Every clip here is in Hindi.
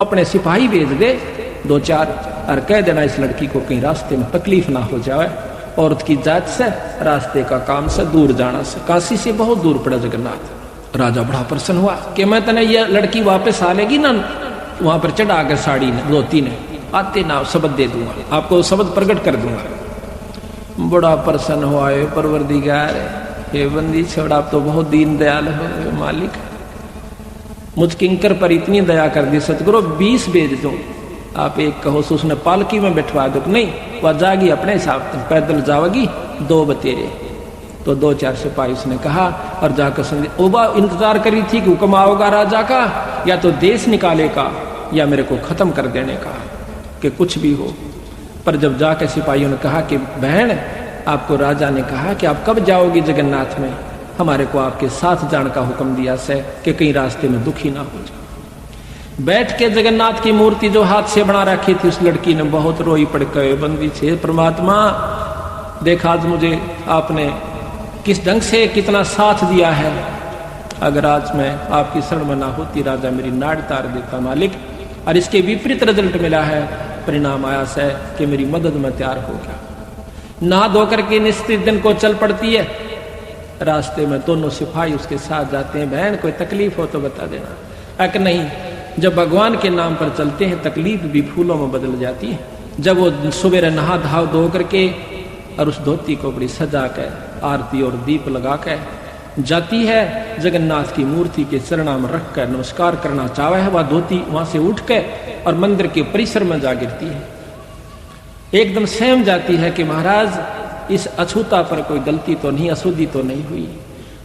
अपने सिपाही भेज दे 2-4 और कह देना इस लड़की को कहीं रास्ते में तकलीफ ना हो जाए, औरत की जात से, रास्ते का काम से दूर जाना से। काशी से बहुत दूर पड़ा जगन्नाथ। राजा बड़ा प्रसन्न हुआ कि मैं तने ये लड़की वापस आ लेगी ना, वहां पर चढ़ा के साड़ी ने धोती ने आते ना शब्द दे दूंगा, आपको शब्द प्रकट कर दूंगा। बड़ा प्रसन्न हुआ है परवरदिगार, हे बंदी छोड़, आप तो बहुत दीन दयाल हो मालिक, मुझ किंकर पर इतनी दया कर दी सतगुरु, 20 भेज दूं, आप एक कहो तो उसने पालकी में बैठवा दो। नहीं, वह जागी अपने हिसाब से, पैदल जाओगी 2 बतेरे। तो 2-4 सिपाही उसने कहा और जाकर सुन, ओबा इंतजार करी थी कि हुक्म आओगा राजा का, या तो देश निकाले का या मेरे को खत्म कर देने का, कि कुछ भी हो। पर जब जाकर सिपाहियों ने कहा कि बहन, आपको राजा ने कहा कि आप कब जाओगी जगन्नाथ में, हमारे को आपके साथ जाने का हुक्म दिया से कि कहीं रास्ते में दुखी ना हो जाए। बैठ के जगन्नाथ की मूर्ति जो हाथ से बना रखी थी, उस लड़की ने बहुत रोई पड़ के, बंदी छे परमात्मा, देखा आज मुझे आपने किस ढंग से कितना साथ दिया है, अगर आज मैं आपकी शरण में ना होती, राजा मेरी नाड़ तार देता मालिक। और इसके विपरीत रिजल्ट मिला है, परिणाम आया से कि मेरी मदद में तैयार हो गया। नहा धोकर के निश्चित दिन को चल पड़ती है। रास्ते में दोनों सिपाही उसके साथ जाते हैं, बहन कोई तकलीफ हो तो बता देना। अक नहीं, जब भगवान के नाम पर चलते हैं तकलीफ भी फूलों में बदल जाती है। जब वो सुबह नहा धाव धो करके और उस धोती को बड़ी सजा कर आरती और दीप लगा कर जाती है, जगन्नाथ की मूर्ति के चरणों में रख कर नमस्कार करना चाहे है, वह धोती वहां से उठ के और मंदिर के परिसर में जा गिरती है। एकदम सहम जाती है कि महाराज इस अछूता पर कोई गलती तो नहीं, अशुद्धि तो नहीं हुई।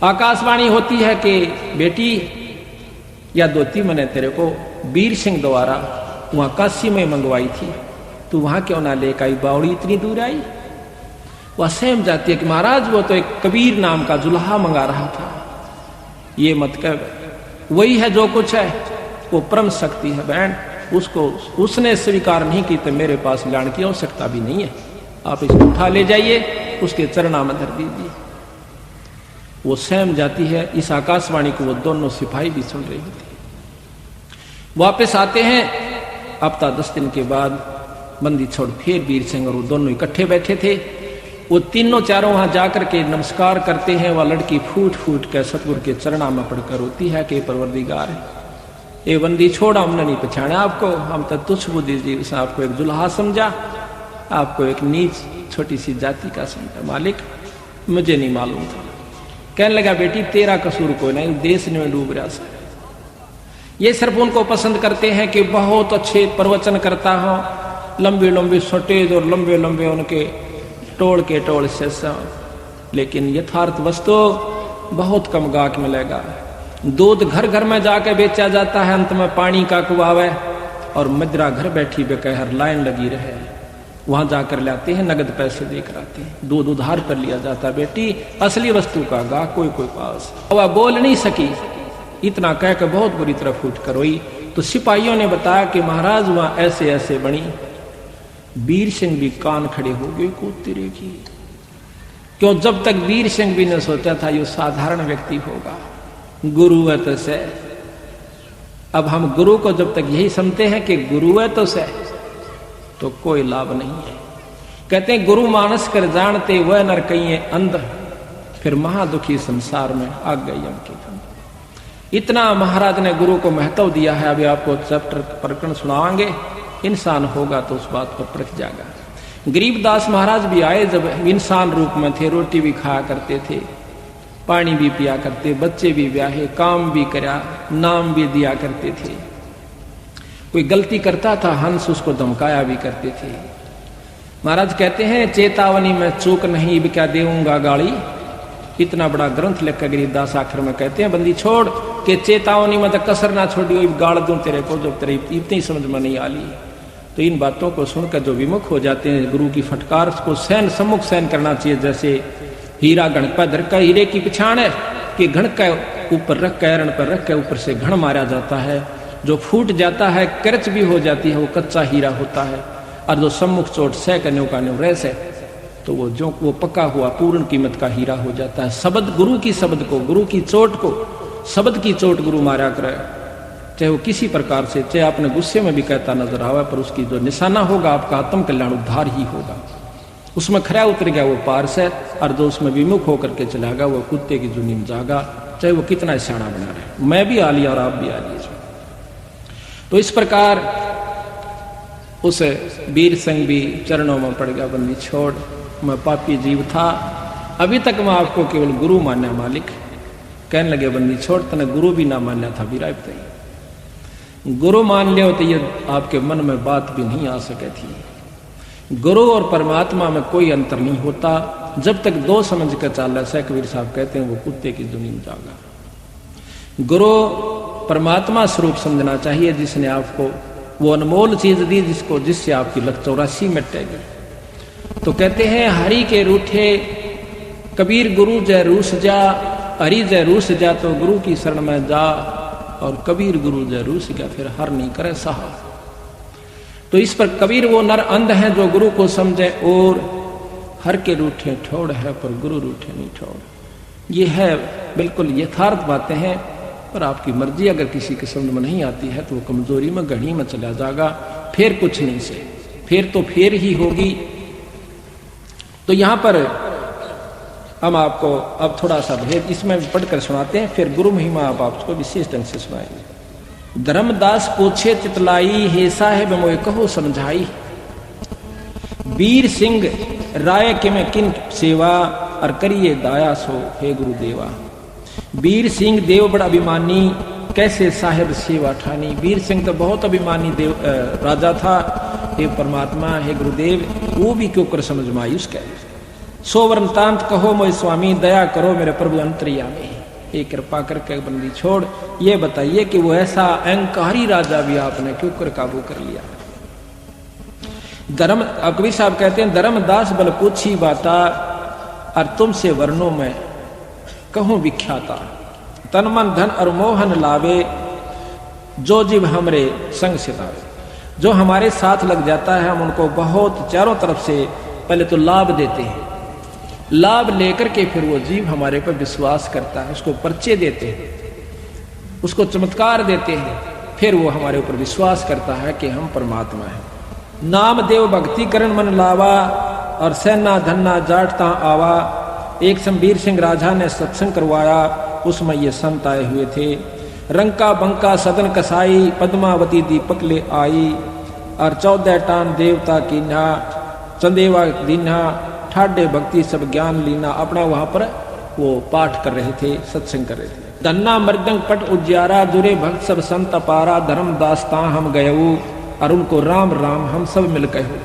आकाशवाणी होती है कि बेटी, या धोती मैंने तेरे को वीर सिंह द्वारा वहां काशी में मंगवाई थी, तू वहां क्यों ना लेकर आई, बावड़ी इतनी दूर आई। वह सहम जाती है कि महाराज वो तो एक कबीर नाम का जुल्हा मंगा रहा था, ये मत कर, वही है जो कुछ है, वो परम शक्ति है बहन, उसको उसने स्वीकार नहीं की तो मेरे पास लाने की आवश्यकता भी नहीं है, आप इसको उठा ले जाइए, उसके चरणों में धर दीजिए। वो सहम जाती है। इस आकाशवाणी को वो दोनों सिपाही भी सुन रही होती है। वापस आते हैं, हफ्ता 10 दिन के बाद बंदी छोड़ फिर वीर सिंह और वो दोनों इकट्ठे बैठे थे। वो तीनों चारों वहां जाकर के नमस्कार करते हैं। वह लड़की फूट फूट कर सतगुरु के चरणों में पड़कर रोती है कि परवरदिगार, ये बंदी छोड़ा, हमने नहीं पहचाना आपको, हम तो तुच्छ बुद्धि जी, उसने आपको एक जुल्हा समझा, आपको एक नीच छोटी सी जाति का समझा, मालिक मुझे नहीं मालूम था। कहने लगा बेटी तेरा कसूर कोई नहीं, देश में डूब रहा सा। ये सिर्फ उनको पसंद करते हैं कि बहुत अच्छे प्रवचन करता हो, लंबे लंबे सटेज और लंबे लंबे उनके टोल के टोल से, लेकिन यथार्थ वस्तु बहुत कम गाहक मिलेगा। दूध घर घर में जाकर बेचा जाता है, अंत में पानी का कुआवा, और मदिरा घर बैठी बेकहर लाइन लगी रहे, वहां जाकर लाते हैं, नगद पैसे देकर आते हैं, दूध उधार पर लिया जाता। बेटी असली वस्तु का गा कोई कोई पास। वह बोल नहीं सकी, इतना कह के बहुत बुरी तरह फूट कर रोई। तो सिपाहियों ने बताया कि महाराज वहां ऐसे ऐसे बनी। वीर सिंह भी कान खड़े हो गए को तेरे की, क्यों जब तक वीर सिंह भी ने सोचा था ये साधारण व्यक्ति होगा, गुरु है तो से। अब हम गुरु को जब तक यही समझते हैं कि गुरु है तो से, तो कोई लाभ नहीं है। कहते हैं गुरु मानस कर जानते वह नर कहिए अंध, फिर महादुखी संसार में आ गई उनकी धन। इतना महाराज ने गुरु को महत्व दिया है। अभी आपको चैप्टर प्रकरण सुनाएंगे, इंसान होगा तो उस बात पर परख जाएगा। गरीबदास महाराज भी आए, जब इंसान रूप में थे, रोटी भी खाया करते थे, पानी भी पिया करते, बच्चे भी ब्याहे, काम भी करा, नाम भी दिया करते थे। कोई गलती करता था हंस उसको धमकाया भी करते थे। महाराज कहते हैं चेतावनी में चूक नहीं, भी क्या देऊंगा गाली। इतना बड़ा ग्रंथ लिखकर गरीबदास आखिर में कहते हैं बंदी छोड़ के चेतावनी में तो कसर ना छोड़ी, गाड़ दूं तेरे को जो तेरे इतनी समझ में नहीं आली। तो इन बातों को सुनकर जो विमुख हो जाते हैं, गुरु की फटकार को सहन सम्मुख सहन करना चाहिए। जैसे हीरा घण पर धर का, हीरे की पहचान है कि घण का ऊपर रख कर, एरण पर रख कर ऊपर से घण मारा जाता है। जो फूट जाता है, करच भी हो जाती है, वो कच्चा हीरा होता है। और जो सम्मुख चोट सह का न्यू का न्यू रह से, तो वो पक्का हुआ पूर्ण कीमत का हीरा हो जाता है। शब्द गुरु की, शब्द को, गुरु की चोट को, शब्द की चोट गुरु मारा करे, चाहे वो किसी प्रकार से, चाहे अपने गुस्से में भी कहता नजर आवे, पर उसकी जो निशाना होगा आपका आत्म कल्याण उद्धार ही होगा। उसमें खरा उतर गया वो पारस है, और जो उसमें विमुख होकर के चला गया वो कुत्ते की जुनी में जागा, चाहे वो कितना सियाना बना रहे। मैं भी आ लिया और आप भी आ लीजिए। तो इस प्रकार उस वीर सिंह भी चरणों में पड़ गया, बंदी छोड़, मैं पापी जीव था, अभी तक मैं आपको केवल गुरु मान्या मालिक। कहने लगे बंदी छोड़, तने गुरु भी ना मान्या था भी राय, गुरु मान लियो तो ये आपके मन में बात भी नहीं आ सके थी। गुरु और परमात्मा में कोई अंतर नहीं होता, जब तक दो समझ कर चाल रहा। कबीर साहब कहते हैं वो कुत्ते की दुनिया में जागा। गुरु परमात्मा स्वरूप समझना चाहिए, जिसने आपको वो अनमोल चीज दी, जिससे आपकी लत 84 मिटेगी। तो कहते हैं हरि के रूठे कबीर गुरु जय रूस जा, हरि जय रूस जा तो गुरु की शरण में जा, और कबीर गुरु जय रूस गया फिर हर नहीं करे सहा। तो इस पर कबीर वो नर अंध है जो गुरु को समझे, और हर के रूठे ठोड़ है पर गुरु रूठे नहीं ठोड़। ये है बिल्कुल यथार्थ बातें हैं, पर आपकी मर्जी अगर किसी के समझ में नहीं आती है तो वो कमजोरी में घड़ी में चला जाएगा, फिर कुछ नहीं से, फिर तो फिर ही होगी। तो यहां पर हम आपको अब थोड़ा सा भेद इसमें पढ़कर सुनाते हैं, फिर गुरु महिमा आप आपको विशेष ढंग से सुनाएंगे। धर्मदास पूछे चितलाई, हे साहेब मोए कहो समझाई, वीर सिंह राय के में किन सेवा, और करिए दाया सो हे गुरुदेवा। वीर सिंह देव बड़ा अभिमानी, कैसे साहेब सेवा ठानी। वीर सिंह तो बहुत अभिमानी देव राजा था, हे परमात्मा हे गुरुदेव वो भी क्यों कर समझ में आई उसके। सोवर्ण तांत कहो मोय स्वामी, दया करो मेरे प्रभु अंतर्यामी। एक कृपा करके बंदी छोड़, ये बताइए कि वो ऐसा अहंकारी राजा भी आपने क्यों कर काबू कर लिया। धर्म कबीर साहब कहते हैं धर्मदास बल पूछी बाता, और तुमसे वर्णों में कहूं विख्याता। तन मन धन और मोहन लावे, जो जीव हमरे संग सितावे। जो हमारे साथ लग जाता है हम उनको बहुत चारों तरफ से पहले तो लाभ देते हैं, लाभ लेकर के फिर वो जीव हमारे पर विश्वास करता है, उसको परिचय देते हैं, उसको चमत्कार देते हैं, फिर वो हमारे ऊपर विश्वास करता है कि हम परमात्मा हैं। नाम देव भक्ति करण मन लावा, और सेना धन्ना जाटता आवा। एक शमवीर सिंह राजा ने सत्संग करवाया, उसमें ये संत आए हुए थे। रंका बंका सदन कसाई, पद्मावती दीपक ले आई, और 14 टान देवता कीन्हा, चंदेवा दीन्हा, ठाडे भक्ति सब ज्ञान लीना। अपना वहां पर वो पाठ कर रहे थे, सत्संग कर रहे थे। धन्ना मृदंग पट उज्यारा, जुरे भक्त सब संत पारा। धर्मदास ता हम गयऊ, और उनको राम राम हम सब मिल कहो।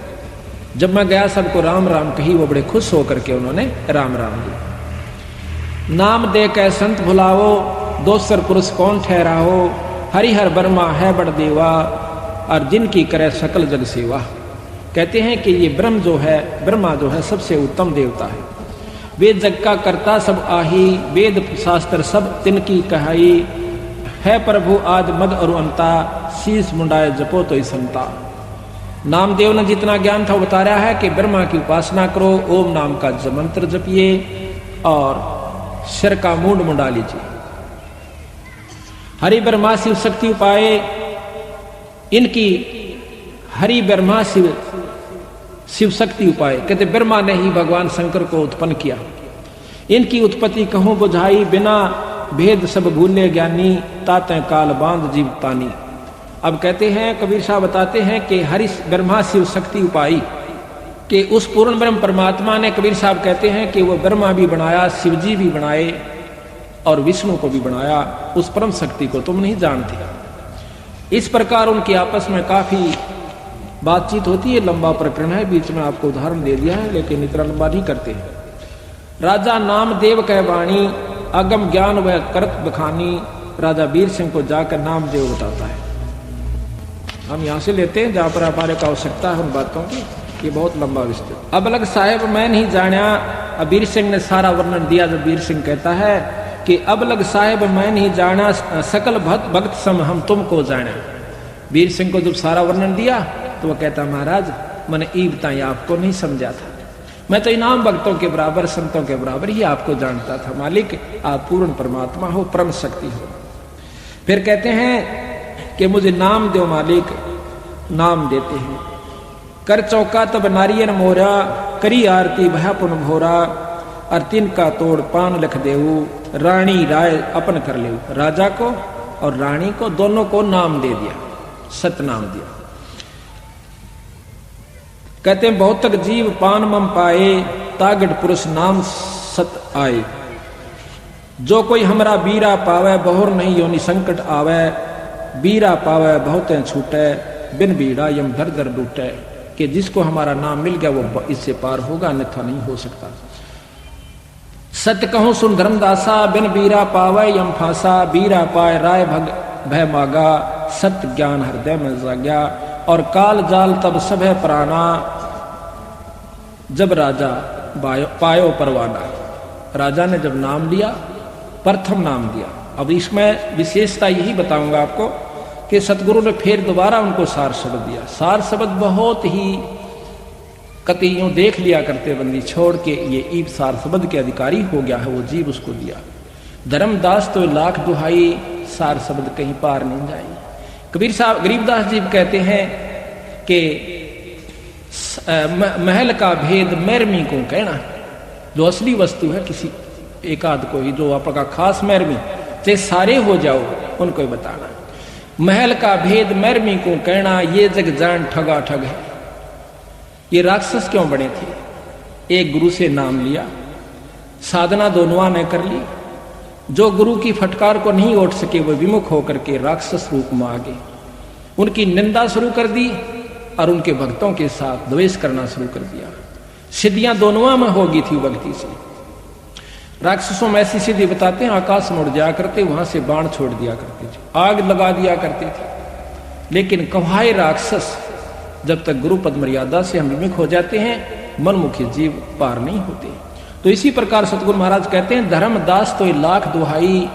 जब मैं गया सबको राम राम कही, वो बड़े खुश होकर के उन्होंने राम राम दी। नाम दे के संत भुलाओ, दोसर पुरुष कौन ठहराओ। हरिहर बर्मा है बड़ देवा, और जिनकी करे सकल जग सेवा। कहते हैं कि ये ब्रह्मा जो है सबसे उत्तम देवता है। वेद जग का कर्ता सब आही, वेद शास्त्र सब तिनकी कहाई। है प्रभु आद मद और अंता, शीश मुंडाए जपो तो संता। नामदेव ने जितना ज्ञान था वो बता रहा है कि ब्रह्मा की उपासना करो, ओम नाम का मंत्र जपिए, और सिर का मूंड मुंडा लीजिए। हरि ब्रह्मा शिव शक्ति उपाय, इनकी हरि ब्रह्मा शिव शक्ति उपाय। कहते ब्रह्मा ने ही भगवान शंकर को उत्पन्न किया। इनकी उत्पत्ति कहूं बुझाई, बिना भेद सब भूले ज्ञानी। ताते काल बांध जीवतानी। अब कहते हैं कबीर साहब बताते हैं कि हरि ब्रह्मा शिव शक्ति उपाई, कि उस पूर्ण ब्रह्म परमात्मा ने, कबीर साहब कहते हैं कि वो ब्रह्मा भी बनाया, शिव जी भी बनाए, और विष्णु को भी बनाया। उस परम शक्ति को तुम नहीं जानते। इस प्रकार उनकी आपस में काफी बातचीत होती है। लंबा प्रकरण है, बीच में आपको उदाहरण दे दिया है, लेकिन इतना लंबा नहीं करते हैं। राजा नामदेव कह वाणी, अगम ज्ञान वह करत बखानी। राजा वीर सिंह को जाकर नामदेव बताता है। हम यहां से लेते हैं जहां पर हमारे को आवश्यकता है उन बातों की, ये बहुत लंबा विस्तृत। अब अलग साहेब मैं नहीं जाना, अब वीर सिंह ने सारा वर्णन दिया। जब वीर सिंह कहता है कि अब लग साहेब मैं नहीं जाना, सकल भक्त सम हम तुमको जाना। वीर सिंह को जब सारा वर्णन दिया तो वह कहता महाराज मैंने ई बताई आपको नहीं समझा था, मैं तो इनाम भक्तों के बराबर संतों के बराबर ही आपको जानता था। मालिक आप पूर्ण परमात्मा हो, परम शक्ति हो। फिर कहते हैं कि मुझे नाम दो मालिक, नाम देते हैं। कर चौका तब नारियल मोरा, करी आरती भयापुन भोरा, और तिनका तोड़ पान लिख देऊ, रानी राय अपन कर ले। राजा को और रानी को दोनों को नाम दे दिया, सतनाम दिया। कहते हैं बहुत तक जीव पान मम पाए, तागड़ पुरुष नाम सत आए। जो कोई हमरा बीरा पावे, बहुर नहीं योनि संकट आवे। बीरा पावे बहुत छूटे, बिन बीड़ा यम दर दर लूटे। कि जिसको हमारा नाम मिल गया वो इससे पार होगा, अन्यथा नहीं हो सकता। सत्य कहूं सुन धर्मदासा, बिन बीरा पावे यम फांसा। बीरा पाए राय भग भय मागा, सत्य ज्ञान हृदय में जाग्या। और काल जाल तब सभय प्राणा, जब राजा पायो परवाना। राजा ने जब नाम लिया, प्रथम नाम दिया। अब इसमें विशेषता यही बताऊंगा आपको कि सतगुरु ने फिर दोबारा उनको सार शब्द दिया। सार शब्द बहुत ही कतियों देख लिया करते बंदी छोड़ के, ये ईब सार शब्द के अधिकारी हो गया है, वो जीव उसको दिया। धर्मदास तो लाख दुहाई, सार शब्द कहीं पार नहीं जाई। कबीर साहब गरीबदास जी कहते हैं कि महल का भेद मैरमी को कहना। जो असली वस्तु है किसी एक आध को ही, जो आपका खास मैरमी, चाहे सारे हो जाओ उनको बताना। महल का भेद मैरमी को कहना, ये जग जान ठगा ठग है। ये राक्षस क्यों बने थे? एक गुरु से नाम लिया, साधना दोनों ने कर ली। जो गुरु की फटकार को नहीं उठ सके वो विमुख होकर के राक्षस रूप में आ गए। उनकी निंदा शुरू कर दी और उनके भक्तों के साथ द्वेष करना शुरू कर दिया। सिद्धियां दोनों में होगी थी भक्ति से। राक्षसों में ऐसी सिद्धि बताते हैं, आकाश में उड़ जाया करते, वहां से बाण छोड़ दिया करते थे, आग लगा दिया करते थे। लेकिन कवाए राक्षस जब तक गुरु पद मर्यादा से हम विमुख हो जाते हैं, मनमुखी जीव पार नहीं होते। तो इसी प्रकार सतगुरु महाराज कहते हैं, धर्मदास तो लाख दुहाई,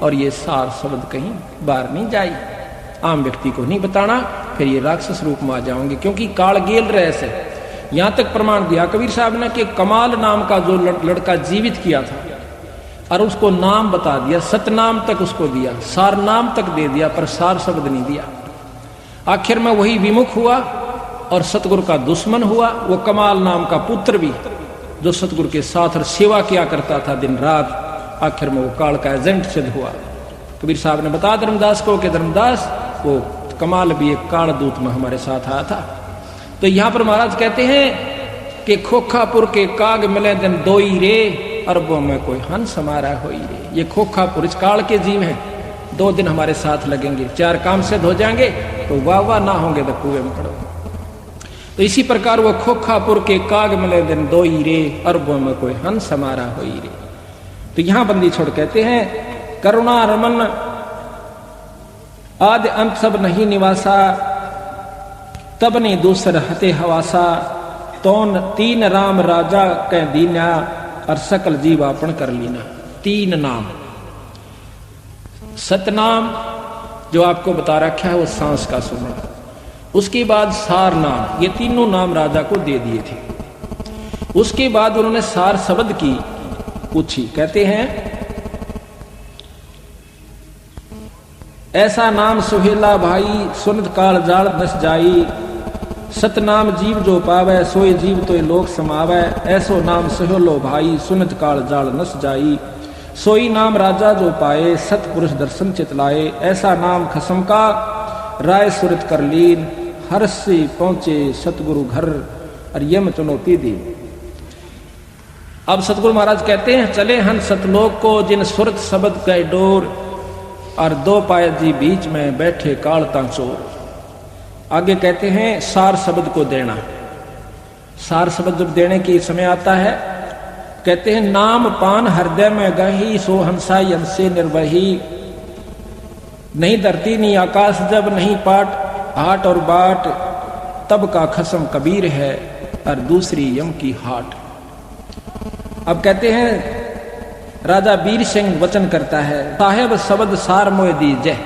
और ये सार शब्द कहीं बार नहीं जाई। आम व्यक्ति को नहीं बताना, फिर ये राक्षस रूप में आ जाओगे, क्योंकि काल गेल रहे से। यहां तक प्रमाण दिया कबीर साहब ने कि कमाल नाम का जो लड़का जीवित किया था और उसको नाम बता दिया, सतनाम तक उसको दिया, सार नाम तक दे दिया, पर सार शब्द नहीं दिया। आखिर में वही विमुख हुआ और सतगुरु का दुश्मन हुआ। वो कमाल नाम का पुत्र भी, जो सतगुरु के साथ और सेवा किया करता था दिन रात, आखिर में वो काल का एजेंट सिद्ध हुआ। कबीर साहब ने बताया धर्मदास को कि धर्मदास वो कमाल भी एक काल दूत में हमारे साथ आया था। तो यहां पर महाराज कहते हैं कि खोखापुर के काग मिले दिन दोई रे, अरबों में कोई हंस हमारा होई रे। ये खोखापुर इस काल के जीव हैं, 2 दिन हमारे साथ लगेंगे, 4 काम सिद्ध हो जाएंगे तो वाह ना होंगे तो कुएं में पड़ो। तो इसी प्रकार वो खोखापुर के काग मिले दिन दोई रे, अरबों में कोई हंस हमारा होई रे। तो यहां बंदी छोड़ कहते हैं, करुणा रमन आदि अंत सब नहीं निवासा, तब नहीं दूसर हते हवासा। तौन 3 राम राजा कह दीना, और सकल जीव आपन कर लीना। 3 नाम, सतनाम जो आपको बता रखा है वो सांस का सुमरण, उसके बाद सार नाम, ये तीनों नाम राजा को दे दिए थे। उसके बाद उन्होंने सार शब्द की पूछी। कहते हैं, ऐसा नाम सुहेला भाई, सुनत काल जाल नस जाई। सतनाम जीव जो पावे, सोए जीव तो लोक समावे। ऐसो नाम सुहेलो भाई, सुनत काल जाल नस जाई। सोई नाम राजा जो पाए, सतपुरुष दर्शन चितलाए। ऐसा नाम खसम का, राय सुरत कर लीन। हर्ष से पहुंचे सतगुरु घर, और यम चुनौती दी। अब सतगुरु महाराज कहते हैं, चले हन सतलोक को, जिन सुरत शब्द गए डोर। और 2 पाए जी बीच में बैठे काल तांचोर। आगे कहते हैं, सार शब्द को देना। सार शब्द जब देने की समय आता है, कहते हैं, नाम पान हृदय में गही, सो हंसा यंसे निर्वही। नहीं धरती नहीं आकाश जब, नहीं पाट हाट और बाट। तब का खसम कबीर है, और दूसरी यम की हाट। अब कहते हैं, राजा वीर सिंह वचन करता है, साहेब शब्द सार मोह दीजय।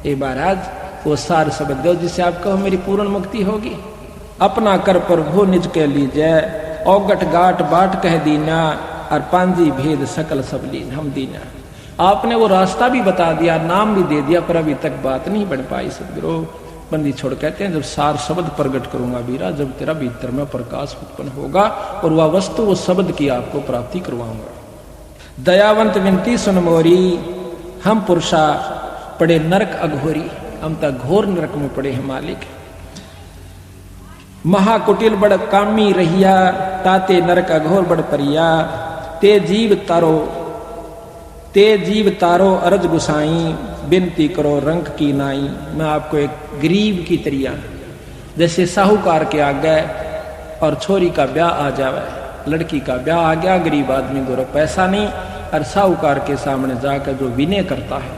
ए महाराज वो सार शब्द दो जिससे आप कहो मेरी पूर्ण मुक्ति होगी। अपना कर प्रभु निज के लीजय, औगट गाट बाट कह दीना। और पांजी भेद सकल सब लीन हम दीना। आपने वो रास्ता भी बता दिया, नाम भी दे दिया, पर अभी तक बात नहीं बन पाई। सदगुरु बंदी छोड़ कहते हैं जब सार शब्द प्रकट करूंगा वीरा, जब तेरा भीतर में प्रकाश उत्पन्न होगा और वह वस्तु वो शब्द की आपको प्राप्ति करवाऊंगा। दयावंत विनती सुन मोरी, हम पुरुषा पड़े नरक अघोरी, हम तक घोर नरक में पड़े हैं मालिक। महाकुटिल बड़ कामी रहिया, ताते नरक अघोर बड़ परिया, ते जीव तारो अरज गुसाई, बिनती करो रंग की नाई। मैं आपको एक गरीब की तरिया, जैसे साहूकार के आ गए और छोरी का ब्याह आ जावे, लड़की का ब्याह आ गया, गरीब आदमी को पैसा नहीं, और साहूकार के सामने जाकर जो विनय करता है,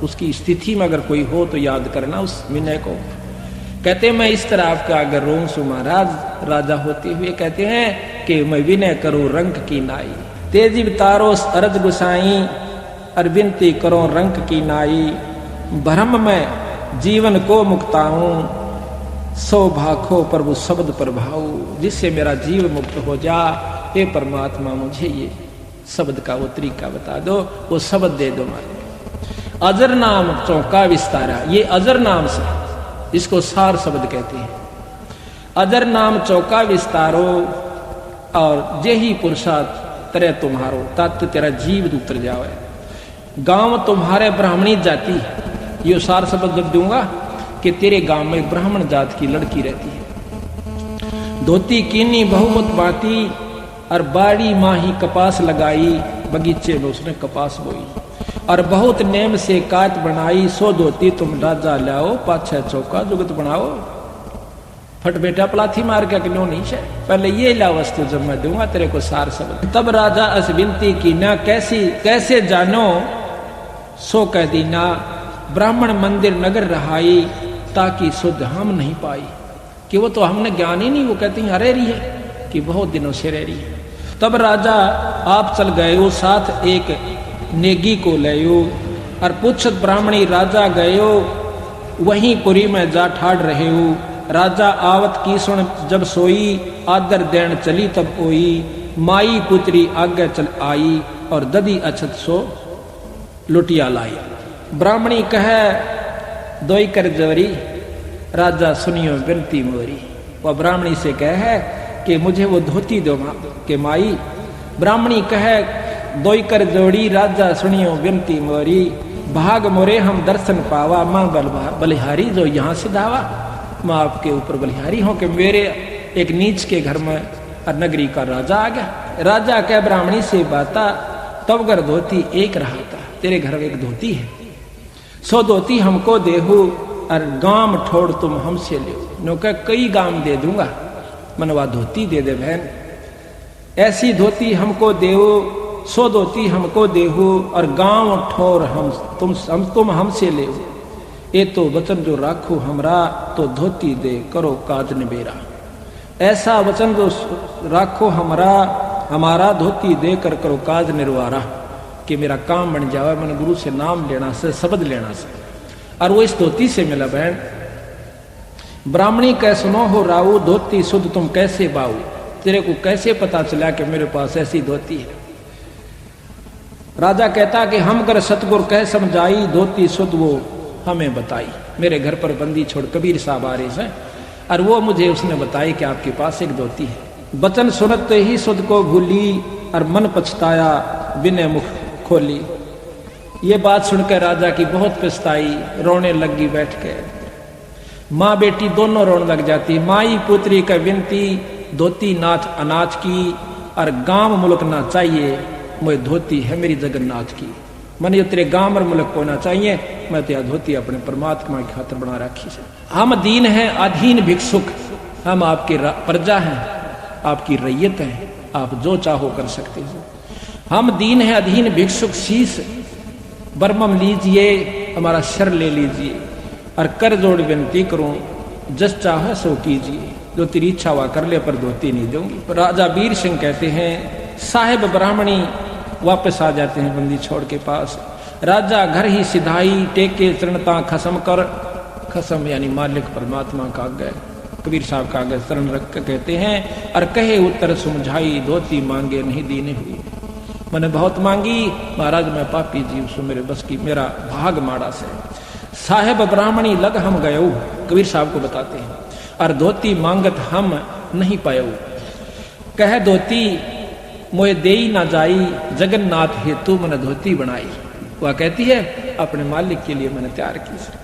उसकी स्थिति में अगर कोई हो तो याद करना उस विनय को। कहते हैं मैं इस तरह आपके आगे रोऊं सु महाराज। राजा होते हुए कहते हैं कि मैं विनय करूं रंग की नाई, तेजीब तारो अरज गुसाई, और विनती करो रंग की नाई। भ्रम में जीवन को मुक्ताऊं, सो भाखो प्रभु शब्द प्रभाऊ, जिससे मेरा जीव मुक्त हो जा। हे परमात्मा मुझे ये शब्द का वो तरीका बता दो, वो शब्द दे दो मालिक। अजर नाम चौका विस्तारा, ये अजर नाम से, इसको सार शब्द कहते हैं। अजर नाम चौका विस्तारो, और जेही पुरुषा तरह तुम्हारो, तत् तेरा जीव उतर जावे। गांव तुम्हारे ब्राह्मणी जाति है, ये सार शब्द दूंगा कि तेरे गांव में ब्राह्मण जात की लड़की रहती है। धोती कीनी बहुमत बाती, और बाड़ी माही कपास लगाई, बगीचे में उसने कपास बोई, और बहुत नेम से कात बनाई। सो धोती तुम राजा लाओ, पाछे चौका जुगत बनाओ। फट बेटा पलाथी मार के क्यों नहीं है, पहले ये ला वस्तु जब मैं दूंगा तेरे को सार शब्द। तब राजा अस विनती की ना, कैसे जानो सो कह दीना। ब्राह्मण मंदिर नगर रहाई, ताकि शुद्ध हम नहीं पाई, कि वो तो हमने ज्ञान ही नहीं, वो कहती हैं अरे रही है कि बहुत दिनों से रह रही है। तब राजा आप चल गए हो, साथ एक नेगी को ले, और पूछत ब्राह्मणी राजा गए हो, वहीं पुरी में जा ठाड़ रहे हो। राजा आवत की सुन जब सोई, आदर देन चली तब ओई। माई पुत्री आगे चल आई, और ददी अछत सो लुटिया लाई। ब्राह्मणी कहे दोई कर जोरी, राजा सुनियो विनती मोरी। वह ब्राह्मणी से कहे कि मुझे वो धोती दो के माई। ब्राह्मणी कहे दोई कर जोड़ी, राजा सुनियो विनती मोरी। भाग मोरे हम दर्शन पावा, माँ बलिहारी जो यहाँ से धावा। मैं आपके ऊपर बलिहारी हूं कि मेरे एक नीच के घर में नगरी का राजा आ गया। राजा कह ब्राह्मणी से बाता, तब घर धोती एक रहा था, तेरे घर में एक धोती है, सो धोती हमको देहू, और गाम ठोड़ तुम हमसे ले। नो कह कई गाम दे दूंगा, मनवा धोती दे दे बहन। ऐसी धोती हमको देहू, सो धोती हमको देहू, और गांव ठोर तुम हमसे ले। ये तो वचन जो राखो हमरा, तो धोती दे करो काज निबेरा। ऐसा वचन जो राखो हमारा धोती दे कर करो काज निर्वारा, कि मेरा काम बन जावे। मैंने गुरु से नाम लेना से, शब्द लेना से, और वो इस धोती से मिला बहन। ब्राह्मणी कह सुनो हो राऊ, धोती शुद्ध तुम कैसे बाऊ। तेरे को कैसे पता चला कि मेरे पास ऐसी धोती है। राजा कहता कि हम कर सतगुर कह समझाई, धोती शुद्ध वो हमें बताई। मेरे घर पर बंदी छोड़ कबीर साहब आ रहे हैं, और वो मुझे उसने बताई कि आपके पास एक धोती है। वचन सुनते ही शुद्ध को भूली, और मन पछताया बिना मुख खोली। ये बात सुनकर राजा की बहुत पछताई, रोने लगी बैठ के। माँ बेटी दोनों रोने लग जाती। माई पुत्री का विनती, धोती नाथ अनाथ की, और गांव मुल्क ना चाहिए, मुझे धोती है मेरी जगन्नाथ की। मन ये तेरे गांव और मुल्क को ना चाहिए, मैं तो धोती अपने परमात्मा की खातिर बना रखी है। हम दीन हैं अधीन भिक्षुक, हम आपके प्रजा हैं, आपकी रैयत हैं, आप जो चाहो कर सकते हो। हम दीन हैं अधीन भिक्षुक, शीश बरमम लीजिए, हमारा शर ले लीजिए, और कर जोड़ विनती करूं, जस चाहे सो कीजिए। जो तेरी इच्छा हुआ कर ले, पर धोती नहीं दूंगी। राजा वीर सिंह कहते हैं, साहेब ब्राह्मणी वापस आ जाते हैं बंदी छोड़ के पास। राजा घर ही सिधाई, टेके चरणता खसम कर। खसम यानी मालिक परमात्मा का आगे, कबीर साहब का आगे चरण रख कर कहते हैं, और कहे उत्तर समझाई, धोती मांगे नहीं दीने हुई। मैंने बहुत मांगी, महाराज मैं पापी जीव सु, मेरे बस की मेरा भाग माड़ा से। साहेब ब्राह्मणी लग हम गयो, कबीर साहब को बताते हैं, और धोती मांगत हम नहीं पायो। कह धोती मोए देई ना जाई, जगन्नाथ हेतु मैंने धोती बनाई। वह कहती है अपने मालिक के लिए मैंने तैयार की।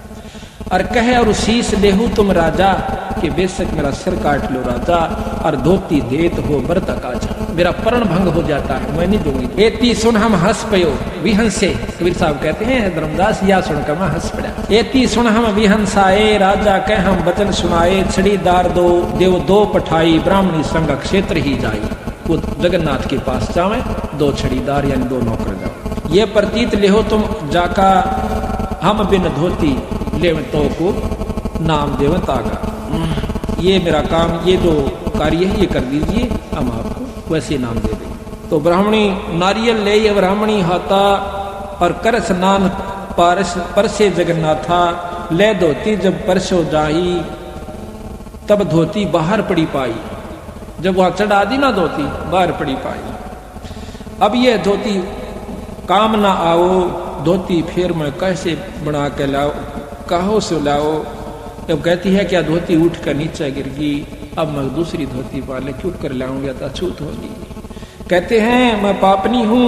और कहे और शीश लेहू तुम राजा, कि बेशक मेरा सिर काट लो राजा, और धोती देत हो बरता काजा। मेरा प्रण भंग हो जाता है, मैं नहीं दूंगी। एती सुन हम हंस पयो विहंसे, कबीर साहब कहते हैं धर्मदास या सुनकर मैं हंस पड़ा। एती सुन हम विहंसाए, राजा कह हम वचन सुनाए, छड़ीदार दो देव दो पठाई, ब्राह्मणी संग क्षेत्र ही जाई। वो जगन्नाथ के पास जावे, दो छड़ीदार यानी दो नौकर जाओ। ये प्रतीत लेहो तुम जाका, हम बिन धोती ले तो को नाम देव तागा। ये मेरा काम, ये जो कार्य है ये कर दीजिए, हम आपको वैसे नाम दे देंगे। तो ब्राह्मणी नारियल ले ब्राह्मणी हाथा, और कर स्नान परसे जगन्नाथा, ले धोती जब परसो जाही, तब धोती बाहर पड़ी पाई। जब वहां चढ़ा दी ना धोती, बाहर पड़ी पाई। अब ये धोती काम ना आओ, धोती फिर मैं कैसे बना के लाओ, कहो से लाओ। जब कहती है क्या धोती उठ कर नीचे गिर गई, अब मैं दूसरी धोती वाले क्यों कर लाऊंगा तो अछूत होगी। कहते हैं मैं पापनी हूं,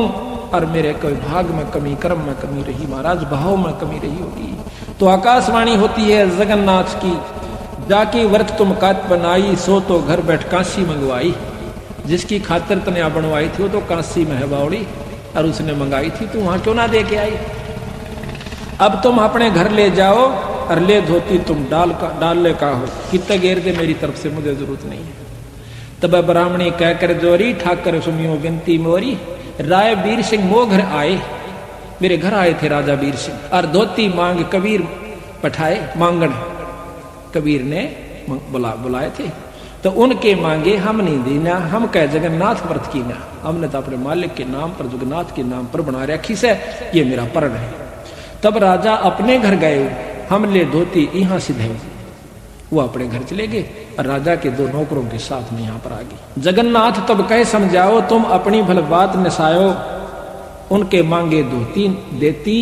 और मेरे कोई भाग में कमी, कर्म में कमी रही, महाराज भाव में कमी रही होगी। तो आकाशवाणी होती है जगन्नाथ की, जाके व्रत तुम कात बनाई, सो तो घर बैठ काशी मंगवाई। जिसकी खातिर तने बनवाई थी वो तो काशी में है बावड़ी, और उसने मंगाई थी, तू वहां क्यों ना दे के आई। अब तुम अपने घर ले जाओ, और ले धोती तुम डाल ले का हो, कितना घेर दे मेरी तरफ से, मुझे जरूरत नहीं है। तब ब्राह्मणी कहकर जोरी, ठाकर सुनियो विनती मोरी, राय वीर सिंह मो घर आए। मेरे घर आए थे राजा वीर सिंह, और धोती मांग कबीर पठाए, मांगण कबीर ने बुलाए थे। तो उनके मांगे हम नहीं देना, हम कह जगन्नाथ व्रत की ना, हमने तो अपने मालिक के नाम पर, जगन्नाथ के नाम पर बना रखी से, ये मेरा प्रण है। तब राजा अपने घर गए, हम ले धोती यहाँ से धे। वो अपने घर चले गए, और राजा के दो नौकरों के साथ में यहाँ पर आ गई। जगन्नाथ तब कहे समझाओ, तुम अपनी भल बात नसायो, उनके मांगे धोती देती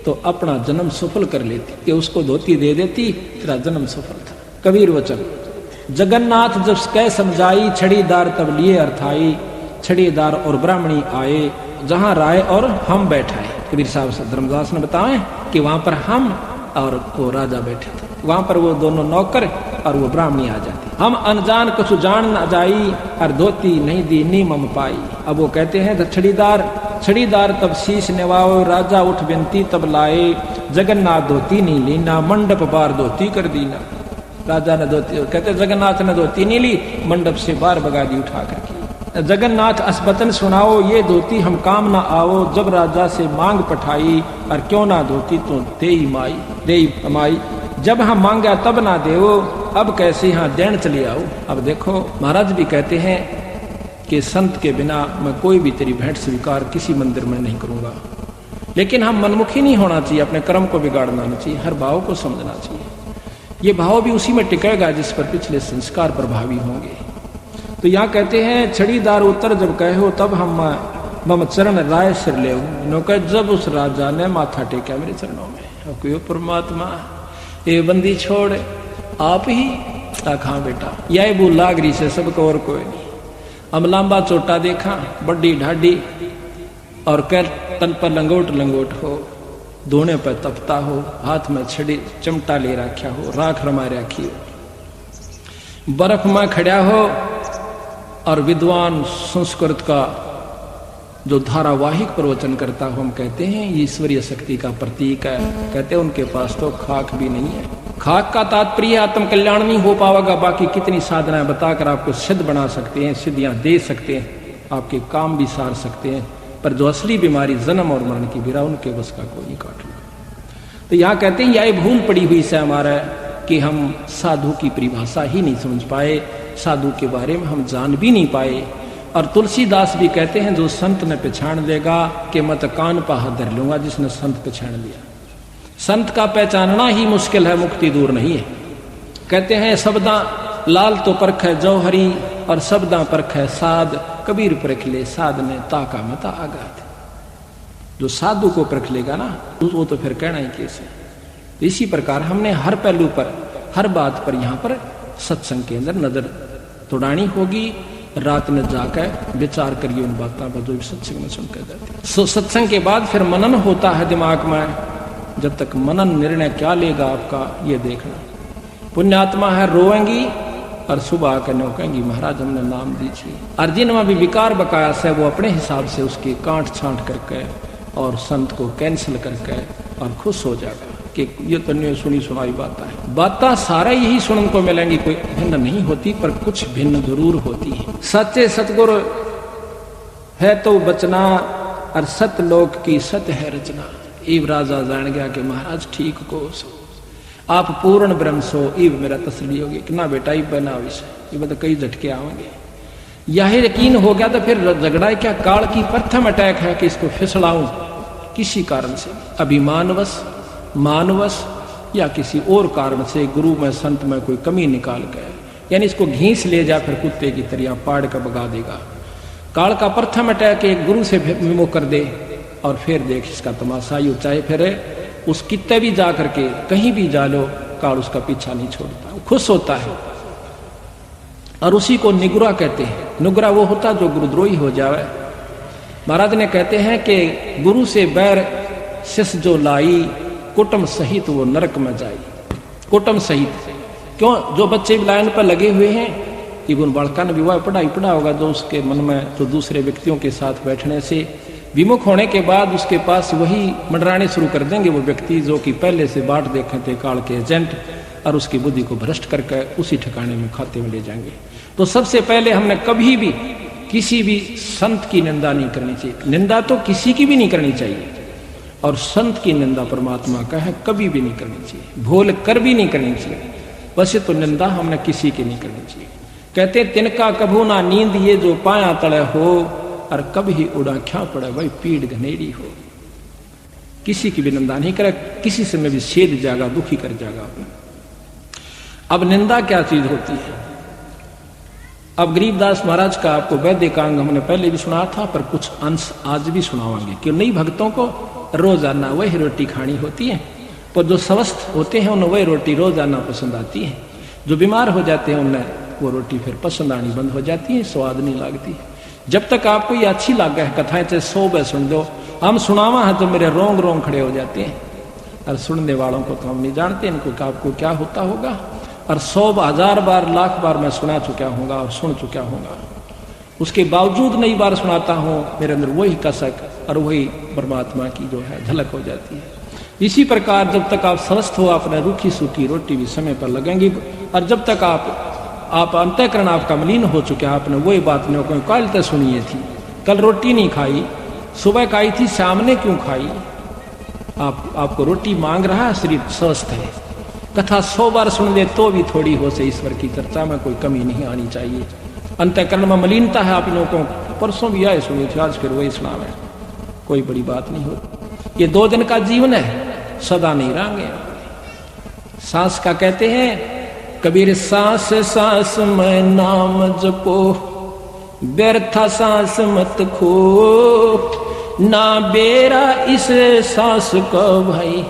तो अपना जन्म सफल कर लेती, कि उसको धोती दे देती, तेरा जन्म सफल था। कबीर वचन जगन्नाथ जब कह समझाई, छड़ीदार तब लिए अर्थाई, छड़ीदार और ब्राह्मणी आए, जहां राय और हम बैठाए। कबीर साहब धर्मदास ने बताए कि वहां पर हम और वो राजा बैठे थे, वहां पर वो दोनों नौकर और वो ब्राह्मणी आ जाती। हम अनजान कुछ जान न जाई, और धोती नहीं दी नी मम पाई। अब वो कहते हैं छड़ीदार तब शीश निवाओ, राजा उठ विनती तब लाए, जगन्नाथ धोती नहीं लीना, मंडप बार धोती कर दीना। राजा ने धोती, कहते जगन्नाथ ने धोती नहीं ली, मंडप से बाहर भगा दी उठा करके। जगन्नाथ अस्पतन सुनाओ, ये धोती हम काम ना आओ, जब राजा से मांग पठाई, और क्यों ना धोती तो देई माई, जब हम मांगा तब ना देवो, अब कैसे यहाँ देन चले आओ। अब देखो महाराज भी कहते हैं कि संत के बिना मैं कोई भी तेरी भेंट स्वीकार किसी मंदिर में नहीं करूंगा। लेकिन हम मनमुखी नहीं होना चाहिए, अपने कर्म को बिगाड़ना नहीं चाहिए, हर भाव को समझना चाहिए। ये भाव भी उसी में टिकेगा जिस पर पिछले संस्कार प्रभावी होंगे। तो यहाँ कहते हैं छड़ीदार उत्तर जब कहो, तब हम मम चरण राय सिर ले। जब उस राजा ने माथा टेका मेरे चरणों में, क्यों परमात्मा ये बंदी छोड़ आप ही आखा बेटा, यही भूल लागरी से सबको और कोई नहीं। हम लंबा चोटा देखा, बड्डी ढाडी, और कर तन पर लंगोट हो, धोने पर तपता हो, हाथ में छड़ी चमटा ले रखा हो, राख रमा रखी हो, बर्फ में खड़ा हो, और विद्वान संस्कृत का जो धारावाहिक प्रवचन करता हो, हम कहते हैं ये ईश्वरीय शक्ति का प्रतीक है। कहते हैं उनके पास तो खाक भी नहीं है। खाक का तात्पर्य आत्म कल्याण नहीं हो पाएगा, बाकी कितनी साधनाएं बताकर आपको सिद्ध बना सकते हैं, सिद्धियां दे सकते हैं, आपके काम भी सार सकते हैं, पर जो असली बीमारी जन्म और मरण की बिरा, उनके बस का कोई नहीं काट लो। तो यहाँ कहते हैं यह भूल पड़ी हुई से हमारा कि हम साधु की परिभाषा ही नहीं समझ पाए, साधु के बारे में हम जान भी नहीं पाए। और तुलसीदास भी कहते हैं जो संत ने पहचान लेगा कि मत कान पहा धर लूंगा, जिसने संत पहचान लिया। संत का पहचानना ही मुश्किल है, मुक्ति दूर नहीं है। कहते हैं शब्दा लाल तो परख है जौहरी, और शब्दा परख है साध, कबीर परख ले साध ने ताका मता आगात। जो साधु को परख लेगा ना वो तो फिर कहना ही कैसे। इसी प्रकार हमने हर पहलू पर, हर बात पर यहाँ पर सत्संग के अंदर नजर तोड़ानी होगी। रात में जाकर विचार करिए उन बातों पर जो सत्संग में सुनकर जाते। सो सत्संग के बाद फिर मनन होता है दिमाग में। जब तक मनन निर्णय क्या लेगा आपका ये देखना। पुण्यात्मा है रोएंगी और सुबह आकर नौकेंगी महाराज हमने नाम दीजिए। और जिनमें भी विकार बकायास है वो अपने हिसाब से उसकी कांट छांट करके और संत को कैंसिल करके और खुश हो जाएगा कि ये तो नहीं सुनी सुनाई बात है। बातें सारा यही सुनने को मिलेंगी, कोई भिन्न नहीं होती पर कुछ भिन्न जरूर होती है। सच्चे सतगुरु है तो बचना और सतलोक की सत्य है रचना। इव राजा जान गया कि महाराज ठीक को सो आप पूर्ण ब्रह्म सो। इव मेरा तसली होगी कि ना बेटा इव बना विषय ये तो कई झटके आएंगे। यह यकीन हो गया तो फिर झगड़ा क्या काल की प्रथम अटैक है कि इसको फिसलाऊं किसी कारण से, अभिमानवश, मानवश या किसी और कारण से, गुरु में संत में कोई कमी निकाल के, यानी इसको घींच ले जा फिर कुत्ते की तरह पाड़ कर भगा देगा। काल का प्रथम अटैक एक गुरु से विमुख कर दे और फिर देख इसका तमाशा ही। चाहे फिर उस कित्ते भी जा करके कहीं भी जा लो, काल उसका पीछा नहीं छोड़ता, खुश होता है। और उसी को निगुरा कहते हैं। नुगरा वो होता जो गुरुद्रोही हो जावे। महाराज ने कहते हैं कि गुरु से बैर शिष्य जो लाई, कुटुंब सहित वो नरक में जाई। कुटुंब सहित क्यों? जो बच्चे भी लाइन पर लगे हुए हैं, इवन बालका ने विवाह पढ़ाई पढ़ा होगा, जो उसके मन में जो दूसरे व्यक्तियों के साथ बैठने से विमुख होने के बाद उसके पास वही मंडराने शुरू कर देंगे वो व्यक्ति जो कि पहले से बाट देखे थे काल के एजेंट, और उसकी बुद्धि को भ्रष्ट करके उसी ठिकाने में खाते में ले जाएंगे। तो सबसे पहले हमने कभी भी किसी भी संत की निंदा नहीं करनी चाहिए। निंदा तो किसी की भी नहीं करनी चाहिए, और संत की निंदा परमात्मा का है कभी भी नहीं करनी चाहिए, भूल कर भी नहीं करनी चाहिए। वैसे तो निंदा हमने किसी की नहीं करनी चाहिए। कहते तिनका कभू ना नींद ये जो पाया तले हो, और कभी उड़ा क्या पड़े भाई पीड़ घनेरी हो। किसी की भी निंदा नहीं करे, किसी से में भी छेद जाएगा, दुखी कर जाएगा। अब निंदा क्या चीज होती है? अब गरीबदास महाराज का आपको वैद्यकांग हमने पहले भी सुना था, पर कुछ अंश आज भी सुनावांगे। क्यों नहीं, भक्तों को रोजाना वही रोटी खानी होती है, पर जो स्वस्थ होते हैं उन्हें वही रोटी रोजाना पसंद आती है। जो बीमार हो जाते हैं उन्हें वो रोटी फिर पसंद आनी बंद हो जाती है, स्वाद नहीं लगती। जब तक आपको ये अच्छी लगे कथाएं, चाहे 100 बार सुन दो, हम सुनावा है तो मेरे रोंग रोंग खड़े हो जाते हैं। और सुनने वालों को तो हम नहीं जानते इनको आपको क्या होता होगा। और 100 1000 बार लाख बार मैं सुना चुका हूँगा और सुन चुका हूँगा, उसके बावजूद नई बार सुनाता हूँ, मेरे अंदर वही कसक और वही परमात्मा की जो है झलक हो जाती है। इसी प्रकार जब तक आप स्वस्थ हो, आपने रूखी सूखी रोटी भी समय पर लगेंगी। और जब तक आप अंतःकरण आपका मलिन हो चुके, आपने वही बात नहीं को कल तक सुनिए थी, कल रोटी नहीं खाई, सुबह खाई थी, शाम ने क्यों खाई? आपको रोटी मांग रहा है, शरीर स्वस्थ है। कथा 100 बार सुन ले तो भी थोड़ी हो से ईश्वर की चर्चा में कोई कमी नहीं आनी चाहिए। अंतःकरण में मलिनता है आप लोगों को, परसों भी आए सुनी थी, आज फिर वही सुनावे, कोई बड़ी बात नहीं होती। ये 2 दिन का जीवन है, सदा नहीं रहेंगे। सांस का कहते हैं कबीर, सांस सांस में नाम जपो, व्यर्था सांस मत खो, ना बेरा इस सांस को भाई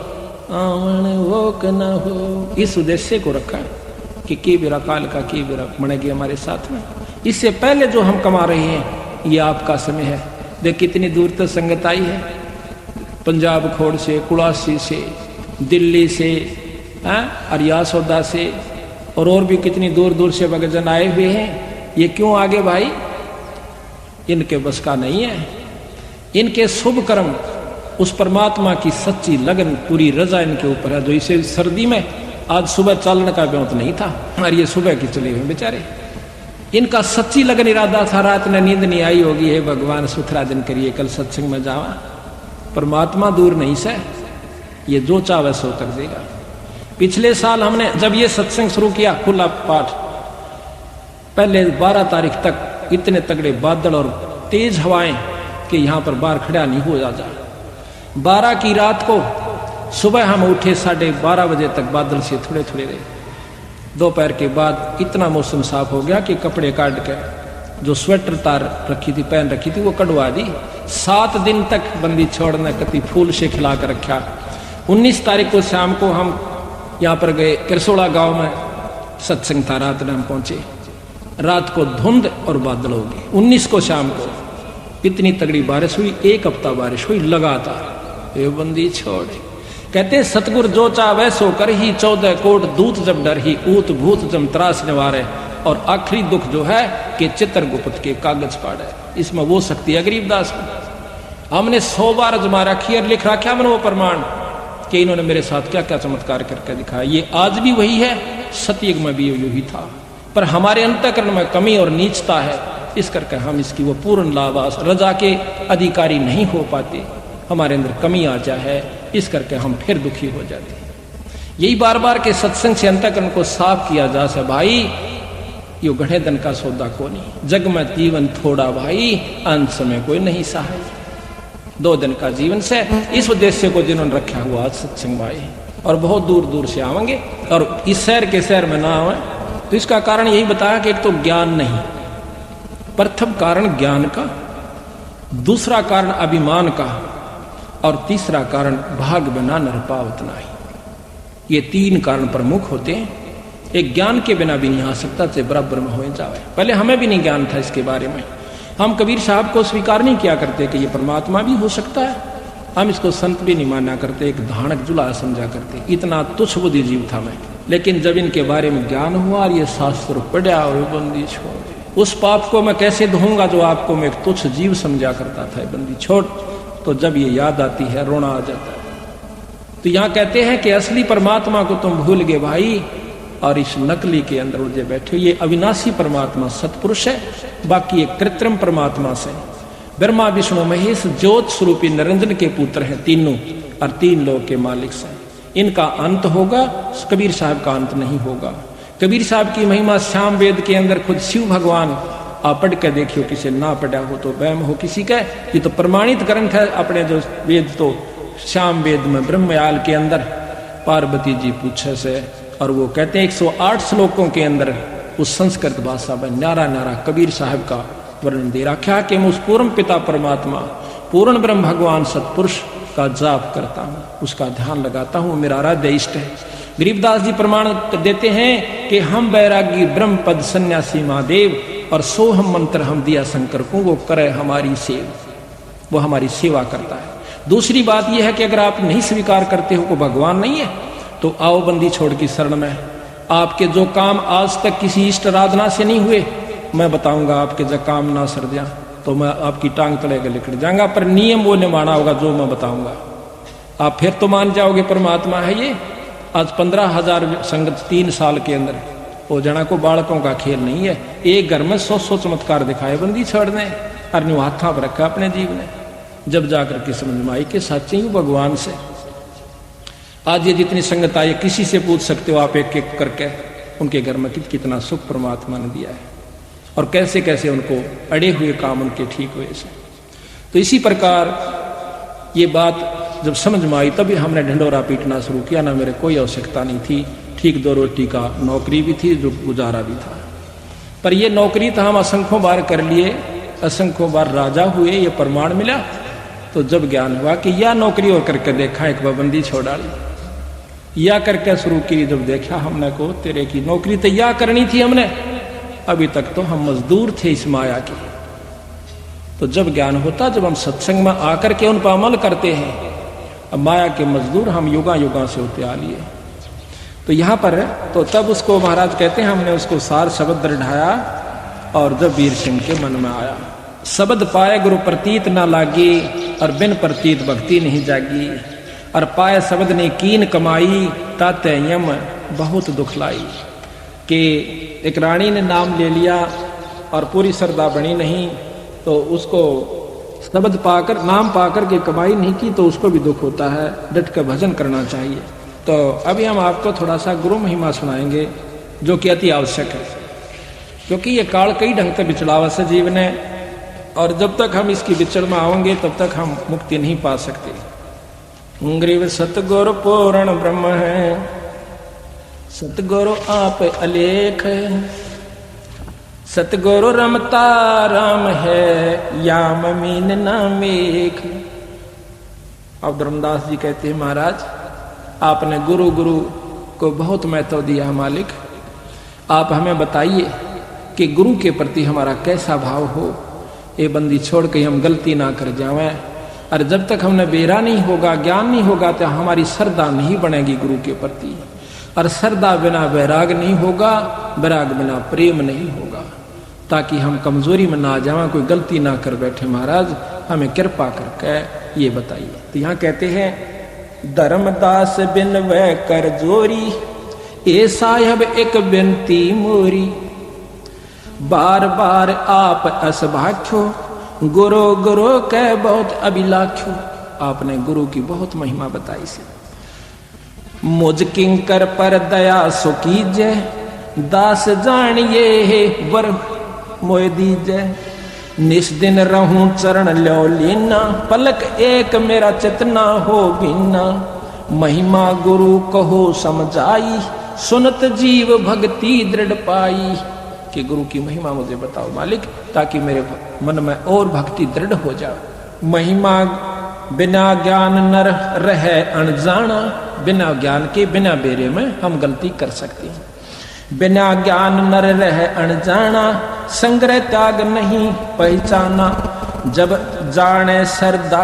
आवन वो न हो। इस उद्देश्य को रखा है कि बेरा काल का की बेरा मनेगी हमारे साथ में। इससे पहले जो हम कमा रहे हैं ये आपका समय है। देख कितनी दूर तक संगत आई है, पंजाब खोड़ से, कुड़ासी से, दिल्ली से, अरियासौदा से, और भी कितनी दूर दूर से भक्तजन आए हुए हैं। ये क्यों आगे भाई? इनके बस का नहीं है। इनके शुभ कर्म, उस परमात्मा की सच्ची लगन, पूरी रजा इनके ऊपर है। जो इसे सर्दी में आज सुबह चलने का ब्योत नहीं था, और ये सुबह की चले हुए बेचारे। इनका सच्ची लगन इरादा था, रात में नींद नहीं आई होगी, हे भगवान सुथरा दिन करिए, कल सत्संग में जावा। परमात्मा दूर नहीं से, ये जो चाहे सो कर देगा। पिछले साल हमने जब ये सत्संग शुरू किया, खुला पाठ, पहले 12 तारीख तक इतने तगड़े बादल और तेज हवाएं कि यहां पर बाहर खड़ा नहीं हो जा। 12 की रात को सुबह हम उठे 12:30 बजे तक बादल से थोड़े थोड़े रहे। दोपहर के बाद इतना मौसम साफ हो गया कि कपड़े काट के जो स्वेटर तार रखी थी, पहन रखी थी, वो कटवा दी। 7 दिन तक बंदी छोड़ने कति फूल से खिला कर रखा। 19 तारीख को शाम को हम यहाँ पर गए, किरसोड़ा गांव में सत्संग था। रात में हम पहुंचे, रात को धुंध और बादल हो गए। 19 को शाम को इतनी तगड़ी बारिश हुई, 1 हफ्ता बारिश हुई लगातार। ये बंदी छोड़े। कहते सतगुर जो चावे सो कर ही, 14 कोट दूत जब डर ही, ऊत भूत जम त्रास निवारे। और आखिरी दुख जो है कि चित्रगुप्त के कागज पाड़े। इसमें वो शक्ति है गरीबदास में। हमने 100 बार जमा रखी और लिख रखा मैंने वो प्रमाण कि इन्होंने मेरे साथ क्या क्या चमत्कार करके दिखाया। ये आज भी वही है, सतयुग में भी यही था, पर हमारे अंतःकरण में कमी और नीचता है। इस करके हम इसकी वो पूर्ण लाभास रजा के अधिकारी नहीं हो पाते, हमारे अंदर कमी आ जाए, इस करके हम फिर दुखी हो जाते। यही बार बार के सत्संग से अंतःकरण को साफ किया जा सके। भाई यो घड़े दिन का सौदा को नहीं, जग में जीवन थोड़ा भाई, अंत समय कोई नहीं सहाय। 2 दिन का जीवन से इस उद्देश्य को जिन्होंने रखा हुआ सत्संग भाई, और बहुत दूर दूर से आवेंगे और इस शहर के शहर में ना आवे, तो इसका कारण यही बताया कि एक तो ज्ञान नहीं, प्रथम कारण ज्ञान का, दूसरा कारण अभिमान का, और तीसरा कारण भाग बिना नर पावत नाही। ये 3 कारण प्रमुख होते हैं। एक ज्ञान के बिना भी नहीं आ सकता, से बराबर में हो जावे। पहले हमें भी नहीं ज्ञान था इसके बारे में। हम कबीर साहब को स्वीकार नहीं किया करते कि ये परमात्मा भी हो सकता है। हम इसको संत भी नहीं माना करते, एक धानक जुला समझा करते। इतना तुच्छ बुद्धि जीव था मैं। लेकिन जब इनके बारे में ज्ञान हुआ और ये शास्त्र पढ़ा और बंदी छोड़, उस पाप को मैं कैसे धोऊंगा जो आपको मैं एक तुच्छ जीव समझा करता था, बंदी छोड़। तो जब ये याद आती है रोना आ जाता है। तो यहां कहते हैं कि असली परमात्मा को तुम भूल गए भाई, और इस नकली के अंदर उलझे बैठे। ये अविनाशी परमात्मा सतपुरुष है, बाकी एक कृत्रिम परमात्मा से। ब्रह्मा विष्णु महेश ज्योत स्वरूपी निरंजन के पुत्र हैं तीनों, और 3 लोक के मालिक से। इनका अंत होगा, कबीर साहब का अंत नहीं होगा। कबीर साहब की महिमा श्याम वेद के अंदर खुद शिव भगवान, आप पढ़ के देखियो, किसी ना पढ़ा हो तो वहम हो किसी का। ये तो प्रमाणित ग्रंथ है अपने जो वेद, तो श्याम वेद में ब्रह्मयाल के अंदर पार्वती जी पूछे से, और वो कहते हैं 108 श्लोकों के अंदर उस संस्कृत भाषा में न्यारा न्यारा कबीर साहब का वर्णन दे रखा कि मैं उस पूर्ण पिता परमात्मा, पूर्ण ब्रह्म भगवान सतपुरुष का जाप करता हूँ, उसका ध्यान लगाता हूँ, मेरा आराध्य इष्ट है। गरीबदास जी प्रमाण देते हैं कि हम बैरागी ब्रह्म पद सन्यासी महादेव, और सोहम मंत्र हम दिया शंकर को, वो करे हमारी सेवा, वो हमारी सेवा करता है। दूसरी बात यह है कि अगर आप नहीं स्वीकार करते हो को भगवान नहीं है, तो आओ बंदी छोड़ की शरण में। आपके जो काम आज तक किसी इष्ट आराधना से नहीं हुए, मैं बताऊंगा आपके जब काम ना सर दिया तो मैं आपकी टांग तले के लिखट जाऊंगा, पर नियम वो निभाना होगा जो मैं बताऊंगा। आप फिर तो मान जाओगे परमात्मा है ये। आज 15,000 संगत 3 साल के अंदर, वो जना को बालकों का खेल नहीं है। एक घर में 100 चमत्कार दिखाए बंदी छोड़ने, और न्यू हाथा पर रखा अपने जीव ने। जब जाकर के समझ में आई कि सच्चे ही भगवान से। आज ये जितनी संगत आई, किसी से पूछ सकते हो आप एक एक करके, उनके घर में कितना सुख परमात्मा ने दिया है, और कैसे कैसे उनको अड़े हुए काम उनके ठीक हुए से। तो इसी प्रकार ये बात जब समझ में आई, तभी हमने ढंडोरा पीटना शुरू किया। ना मेरे कोई आवश्यकता नहीं थी, ठीक 2 रोटी का नौकरी भी थी, जो गुजारा भी था। पर ये नौकरी तो हम असंख्यों बार कर लिए, असंख्यों बार राजा हुए, ये प्रमाण मिला। तो जब ज्ञान हुआ कि यह नौकरी और करके देखा, एक पाबंदी छोड़ डाली, या करके शुरू की। जब देखा हमने को तेरे की नौकरी तो या करनी थी हमने, अभी तक तो हम मजदूर थे इस माया के। तो जब ज्ञान होता, जब हम सत्संग में आकर के उन पर अमल करते हैं, अब माया के मजदूर हम युगा युगा से होते आ लिए। तो यहाँ पर तो तब उसको महाराज कहते हैं, हमने उसको सार शब्द ढाया, और जब वीर सिंह के मन में आया, शब्द पाए गुरु प्रतीत ना लागी, और बिन प्रतीत भक्ति नहीं जागी। और पाए शब्द ने कीन कमाई, ताते यम बहुत दुख लाई। कि एक रानी ने नाम ले लिया और पूरी श्रद्धा बनी नहीं, तो उसको शब्द पाकर, नाम पाकर के कमाई नहीं की, तो उसको भी दुख होता है। डट कर भजन करना चाहिए। तो अभी हम आपको थोड़ा सा गुरु महिमा सुनाएंगे, जो कि अति आवश्यक है, क्योंकि ये काल कई ढंग से बिचड़ावा से जीवन है, और जब तक हम इसकी विचड़ में आएंगे तब तक हम मुक्ति नहीं पा सकते। ग्रीव सतगुरु पूर्ण ब्रह्म है, सतगुरु आप अलेख है, सतगुरु रमता राम है याम मीन ना मेघ। अब धर्मदास जी कहते हैं महाराज आपने गुरु गुरु को बहुत महत्व दिया मालिक, आप हमें बताइए कि गुरु के प्रति हमारा कैसा भाव हो, ये बंदी छोड़ के हम गलती ना कर जावें। और जब तक हमने बेरा नहीं होगा, ज्ञान नहीं होगा, तो हमारी श्रद्धा नहीं बनेगी गुरु के प्रति। और श्रद्धा बिना वैराग नहीं होगा, वैराग बिना प्रेम नहीं होगा। ताकि हम कमजोरी में ना जाएं, कोई गलती ना कर बैठे महाराज, हमें कृपा करके ये बताइए। तो यहाँ कहते हैं धर्मदास बिन वह कर जोरी, ए साहब एक बिनती मोरी। बार बार आप असभाख्यो, गुरु गुरु के बहुत अभिलाख्यो। आपने गुरु की बहुत महिमा बताई से। मुझ किंकर पर दया सो कीजय, दास जानिए है वर मोय दीजय। निस दिन रहूं चरण लो लीना, पलक एक मेरा चितना हो बिना। महिमा गुरु कहो समझाई, सुनत जीव भक्ति दृढ़ पाई। कि गुरु की महिमा मुझे बताओ मालिक, ताकि मेरे मन में और भक्ति दृढ़ हो जाए। महिमा बिना ज्ञान नर रहे अनजाना। बिना ज्ञान के, बिना बेरे में हम गलती कर सकते हैं। बिना ज्ञान नर रहे अनजाना, संग्रह त्याग नहीं पहचाना। जब जाने श्रद्धा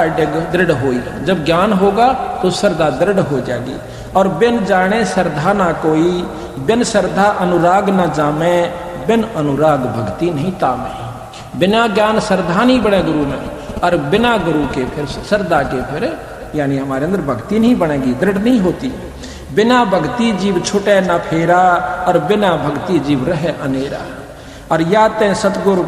दृढ़ होई, जब ज्ञान होगा तो श्रद्धा दृढ़ हो जाएगी। और बिन जाने श्रद्धा ना कोई, बिन श्रद्धा अनुराग न जामे, बिन अनुराग भक्ति नहीं तामे। बिना ज्ञान श्रद्धा नहीं बढ़े गुरु में, और बिना गुरु के फिर श्रद्धा के फिर यानी हमारे अंदर भक्ति नहीं बनेगी, दृढ़ नहीं होती। बिना भक्ति जीव छूटे न फेरा, और बिना भक्ति जीव रहे अनेरा। और याते सतगुरु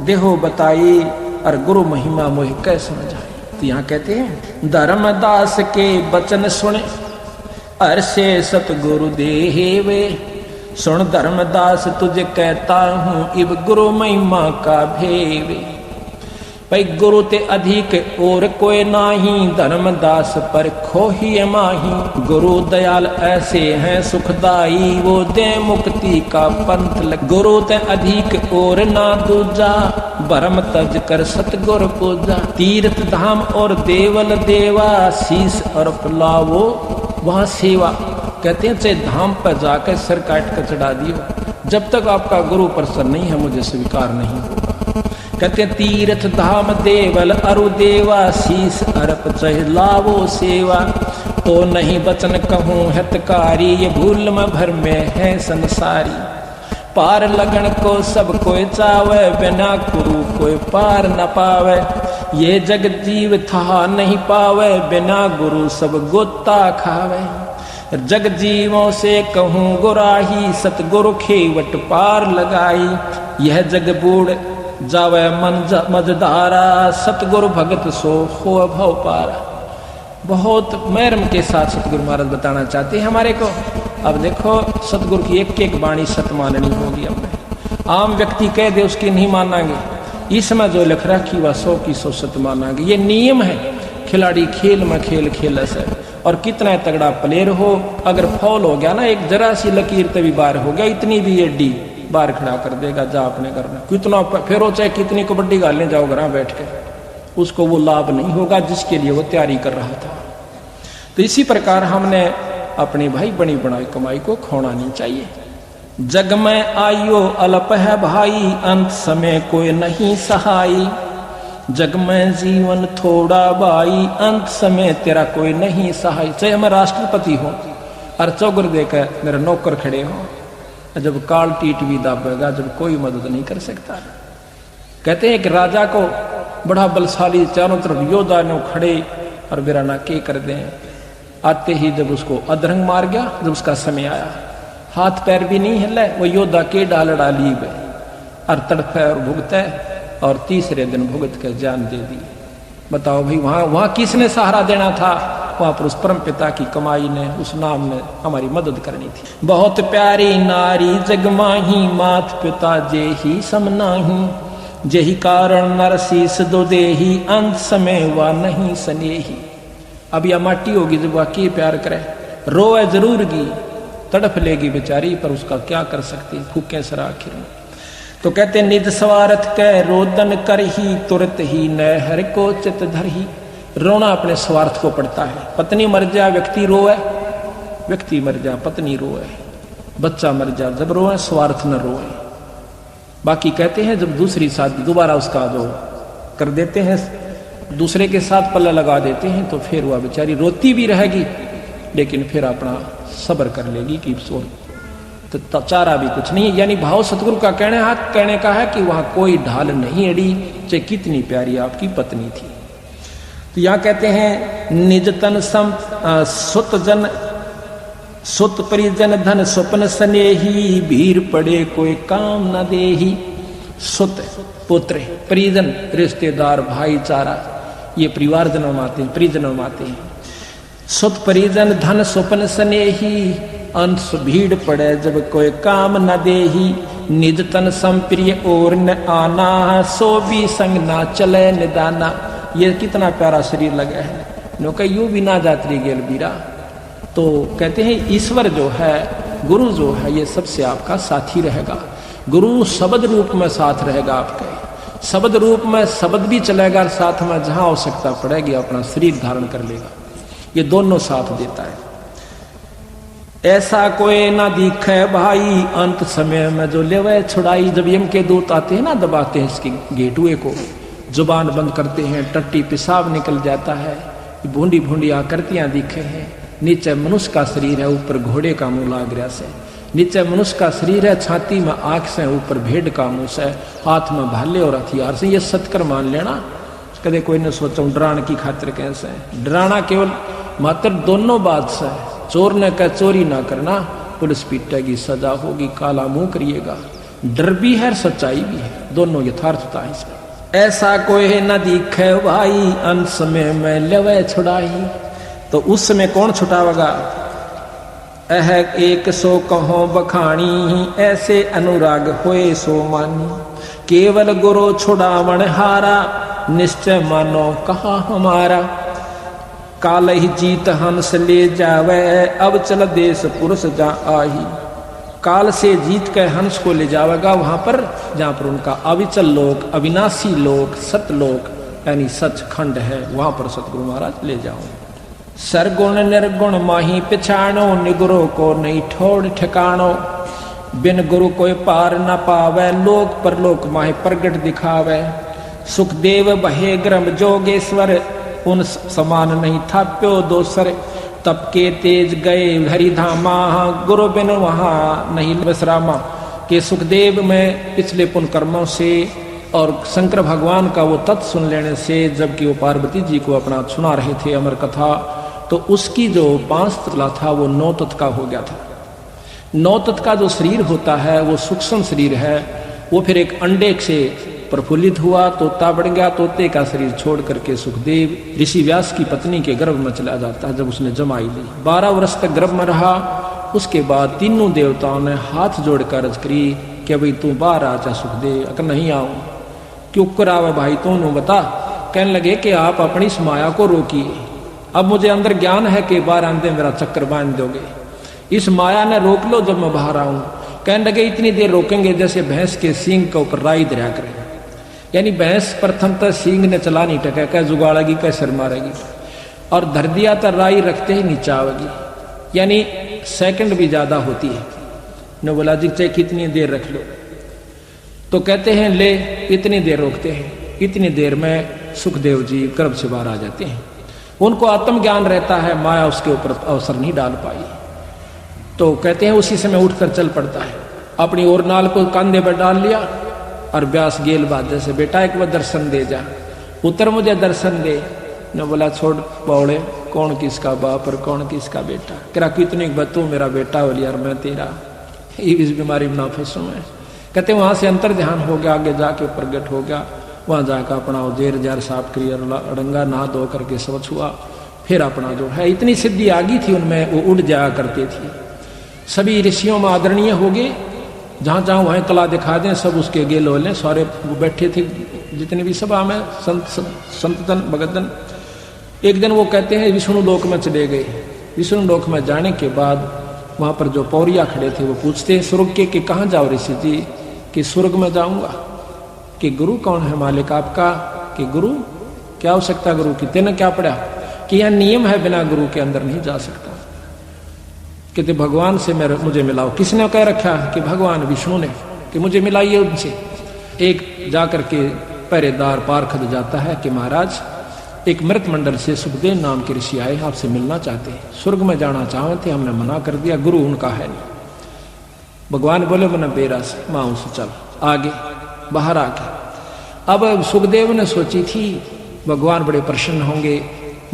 देहो बताई, और गुरु महिमा मोहि कै समझाई। तो यहाँ कहते हैं धर्मदास के बचन सुने, अरसे सतगुरु देवे। सुन धर्मदास तुझे कहता हूँ, इब गुरु महिमा का भेवे। भाई गुरु ते अधिक और कोई नाही, धर्मदास पर खोही माही। गुरु दयाल ऐसे हैं सुखदाई, वो दे मुक्ति का पंथ लग। गुरु ते अधिक और ना दूजा, भरम तज कर सतगुर पूजा। तीर्थ धाम और देवल देवा, शीस और फुलावो वहाँ सेवा। कहते हैं चाहे धाम पर जाकर सिर काट कर चढ़ा दियो, जब तक आपका गुरु प्रसन्न नहीं है मुझे स्वीकार नहीं होगा। कहते तीर्थ धाम देवल अरु देवा, शीस अर्प चहलावो सेवा। तो नहीं बचन कहूँ हितकारी, ये भूल में भर में है संसारी। पार लगन को सब कोई चावे, बिना गुरु कोई पार न पावे। ये जग जीव था नहीं पावे, बिना गुरु सब गोता खावे। जग जीवों से कहूँ गुराही, सतगुरु खेवट पार लगाई। यह जग बूढ़ जावे मजदारा, सतगुरु भगत सो हो भव पारा। बहुत महरम के साथ सतगुरु महाराज बताना चाहते हैं हमारे को। अब देखो सतगुरु की एक एक वाणी सत माननी होगी। हमें आम व्यक्ति कह दे उसकी नहीं मानांगे, इसमें जो लिख रखी वह 100 की 100 सत मानांगे। ये नियम है, खिलाड़ी खेल में खेल खेल से। और कितना तगड़ा प्लेयर हो, अगर फॉल हो गया ना, एक जरा सी लकीर तभी बार हो गया, इतनी भी एडी बार खड़ा कर देगा, जा आपने करना। कितना फेरो चाहे कितनी कबड्डी गालने जाओ घर बैठ के, उसको वो लाभ नहीं होगा जिसके लिए वो तैयारी कर रहा था। तो इसी प्रकार हमने अपने भाई बनी बनाई कमाई को खोना नहीं चाहिए। जग में आयो अल्प है भाई, अंत समय कोई नहीं सहाई। जग में जीवन थोड़ा भाई, अंत समय तेरा कोई नहीं सहाय। चाहे मैं राष्ट्रपति हूं और चौगर देकर मेरे नौकर खड़े हो, जब काल टीट भी दाबेगा, जब कोई मदद नहीं कर सकता। कहते हैं कि राजा को बड़ा बलशाली चारों तरफ योद्धा ने खड़े और वीराना के कर दें। आते ही जब उसको अधरंग मार गया, जब उसका समय आया, हाथ पैर भी नहीं हिले, वो योद्धा के डाल डाली और तड़फे और भुगते, और तीसरे दिन भुगत के जान दे दी। बताओ भाई, वहां किसने सहारा देना था? वहां पर उस परम पिता की कमाई ने, उस नाम ने हमारी मदद करनी थी। बहुत प्यारी नारी जग माही, मात पिता जे ही समनाही। जेहि कारण नरसीस दो देही, अंत समय वा नहीं सनेही। अब यह माटी होगी जब वह के प्यार करे, रोए जरूर गी, तड़फ लेगी बेचारी, पर उसका क्या कर सकती, फूके सरा आखिर में। तो कहते निज स्वार्थ कै रोदन कर ही तुरत ही न हर को चित धर ही। रोना अपने स्वार्थ को पड़ता है। पत्नी मर जाए व्यक्ति रोए, व्यक्ति मर जाए पत्नी रोए, बच्चा मर जाए जब रोए, स्वार्थ न रोए। बाकी कहते हैं जब दूसरी शादी दोबारा उसका जो कर देते हैं, दूसरे के साथ पल्ला लगा देते हैं, तो फिर वह बेचारी रोती भी रहेगी लेकिन फिर अपना सब्र कर लेगी कि तो चारा भी कुछ नहीं। यानी भाव सतगुरु का कहने का है कि वहां कोई ढाल नहीं अड़ी, चाहे कितनी प्यारी आपकी पत्नी थी। तो यहां कहते हैं निज तन सम सुत जन सुत परिजन धन स्वप्न स्नेही, भीर पड़े कोई काम न देही। सुत पुत्र, परिजन रिश्तेदार, भाईचारा, ये परिवार जन्माते हैं, परिजन जन्माते हैं। सुत परिजन धन स्वप्न स्नेही, अंश भीड़ पड़े जब कोई काम न देही। निज तन संप्रिय और न आना, सो भी संग ना चले निदाना। ये कितना प्यारा शरीर लगा है, नो कह यूं भी ना जात्री गेल बीरा। तो कहते हैं ईश्वर जो है, गुरु जो है, ये सबसे आपका साथी रहेगा। गुरु शब्द रूप में साथ रहेगा आपके, शब्द रूप में शब्द भी चलेगा, साथ में जहां आवश्यकता पड़ेगी अपना शरीर धारण कर लेगा। ये दोनों साथ देता है। ऐसा कोई ना दिखे भाई, अंत समय में जो लेवे छुड़ाई। जब यम के दूत आते हैं ना, दबाते हैं इसके गेटुए को, जुबान बंद करते हैं, टट्टी पेशाब निकल जाता है, भूंडी भूंडी आकृतियां दिखे हैं। नीचे मनुष्य का शरीर है, ऊपर घोड़े का मुंह लाग से। नीचे मनुष्य का शरीर है, छाती में आंख से, ऊपर भेड़ का मुंह से, हाथ में भाले और हथियार से। ये सत्कर मान लेना, कदे कोई ने सोचा डराने की खातिर कैसे। डराना केवल मात्र दोनों बात से, चोर ने कह चोरी ना करना, पुलिस पीटेगी, सजा होगी, काला मुंह करिएगा। डर भी है, सच्चाई भी है, दोनों यथार्थता है इसमें। ऐसा कोई न दिखे भाई, अंश में मैं लेवे छुड़ाई। तो उस समय कौन छुटावेगा? अह एक सो कहो बखानी, ऐसे अनुराग होए सो मानी। केवल गुरु छुड़ावण हारा, निश्चय मानो कहा हमारा। काल ही जीत हंस ले जावे, अब चल देश पुरुष जा आही। काल से जीत कर हंस को ले जावेगा वहां पर जहां पर उनका अविचल लोक, अविनाशी लोक, सतलोक यानी सचखंड है, वहां पर सतगुरु महाराज ले जाओ। सरगुण निर्गुण माही पिछाणो, निगुरो को नहीं ठोड़ ठिकाणो। बिन गुरु कोई पार न पावे, लोक पर लोक माही प्रगट दिखावे। सुखदेव बहे ग्रम जोगेश्वर, उन समान नहीं था प्यो दोसर। तब के तेज गए हरिधामा, गुरु बिन वहां नहीं विश्रामा। के सुखदेव में पिछले पुण्य कर्मों से और शंकर भगवान का वो तत्व सुन लेने से, जबकि वो पार्वती जी को अपना सुना रहे थे अमर कथा, तो उसकी जो 5 तला था वो 9 तत्व का हो गया था। 9 तत्व का जो शरीर होता है वो सूक्ष्म शरीर है। वो फिर एक अंडे से प्रफुल्लित हुआ, तोता बढ़ गया, तोते का शरीर छोड़ करके सुखदेव ऋषि व्यास की पत्नी के गर्भ में चला जाता है। जब उसने जमाई ली, 12 वर्ष तक गर्भ में रहा। उसके बाद तीनों देवताओं ने हाथ जोड़कर अर्ज करी कि भाई तू बाहर आ जा सुखदेव। अगर नहीं आऊं क्यों करावे भाई तू बता। कहने लगे कि आप अपनी इस माया को रोकिए, अब मुझे अंदर ज्ञान है कि बाहर आंदे मेरा चक्कर बांध दोगे, इस माया ने रोक लो जब मैं बाहर आऊं। कहने लगे इतनी देर रोकेंगे जैसे भैंस के सींग के ऊपर राई दरिया करें। यानी भैंस प्रथम तो सींग ने चला नहीं टका, क्या जुगाड़ेगी, क्या सिर मारेगी, और धर दिया तो राई रखते ही नीचे आवेगी। यानी सेकंड भी ज्यादा होती है। ने बोला जी चाहे कितनी देर रख लो, तो कहते हैं ले इतनी देर रोकते हैं। इतनी देर में सुखदेव जी गर्भ से बाहर आ जाते हैं। उनको आत्मज्ञान रहता है, माया उसके ऊपर अवसर नहीं डाल पाई। तो कहते हैं उसी समय उठकर चल पड़ता है, अपनी ओर नाल को कंधे पर डाल लिया और व्यास गेल बात जैसे बेटा एक बार दर्शन दे जा, पुत्र मुझे दर्शन दे। ने बोला छोड़ पौड़े, कौन किसका बाप और कौन किसका बेटा। करा कितनी तू मेरा बेटा बोली यार मैं तेरा, इस बीमारी में ना फंसू मैं। कहते वहां से अंतर ध्यान हो गया, आगे जाके प्रगट हो गया। वहां जाकर अपना जेर जार साफ करिए, अड़ंगा नहा धो करके स्वच्छ हुआ। फिर अपना जो है इतनी सिद्धि आ गई थी उनमें, वो उड़ जाया करते थे। सभी ऋषियों में आदरणीय हो गए, जहाँ जहाँ वहीं कला दिखा दें सब उसके गेल हो लें। सारे वो बैठे थे जितने भी सभा में संतन भगतन। एक दिन वो कहते हैं विष्णु लोक में चले गए। विष्णु लोक में जाने के बाद वहाँ पर जो पौरिया खड़े थे वो पूछते हैं स्वर्ग के कि कहाँ जाओ ऋषि जी। कि स्वर्ग में जाऊंगा, कि गुरु कौन है मालिक आपका, कि गुरु क्या हो सकता गुरु की, तेने क्या पढ़ा कि यह नियम है बिना गुरु के अंदर नहीं जा सकता, कहते भगवान से मुझे मिलाओ। किसने कह रखा कि भगवान विष्णु ने, कि मुझे मिलाइए उनसे। एक जाकर के पहरेदार पारखद जाता है कि महाराज एक मृत मंडल से सुखदेव नाम के ऋषि आए, आपसे मिलना चाहते हैं, स्वर्ग में जाना चाहते थे, हमने मना कर दिया, गुरु उनका है नहीं। भगवान बोले मन बेरा से मां से चल, आगे बाहर आके। अब सुखदेव ने सोची थी भगवान बड़े प्रसन्न होंगे,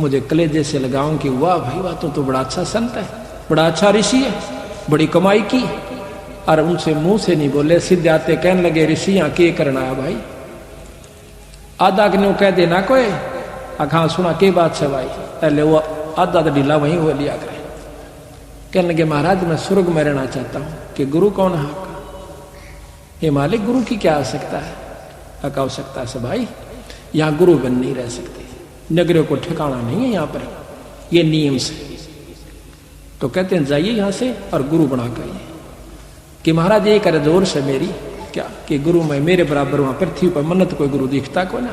मुझे कलेजे से लगाऊं कि वाह भाई वाह तो बड़ा अच्छा संत है, बड़ा अच्छा ऋषि है, बड़ी कमाई की। और उनसे मुंह से नहीं बोले, सीधे आते कहने लगे ऋषि यहाँ के करना है भाई, आधा कि कह देना कोई अखा सुना के बात से भाई, पहले वो आधा तो ढीला वहीं हो लिया करे। कहने लगे महाराज मैं स्वर्ग में रहना चाहता हूँ, कि गुरु कौन है आपका, ये मालिक गुरु की क्या आवश्यकता है, क्या आवश्यकता है भाई, यहाँ गुरु बन नहीं रह सकते, नगरों को ठिकाना नहीं है यहाँ पर, ये नियम से। तो कहते हैं जाइए यहाँ से और गुरु बना कर आइए। कि महाराज ये करे जोर से मेरी क्या, कि गुरु में मेरे बराबर वहां पृथ्वी पर मन्नत कोई गुरु दिखता को ना,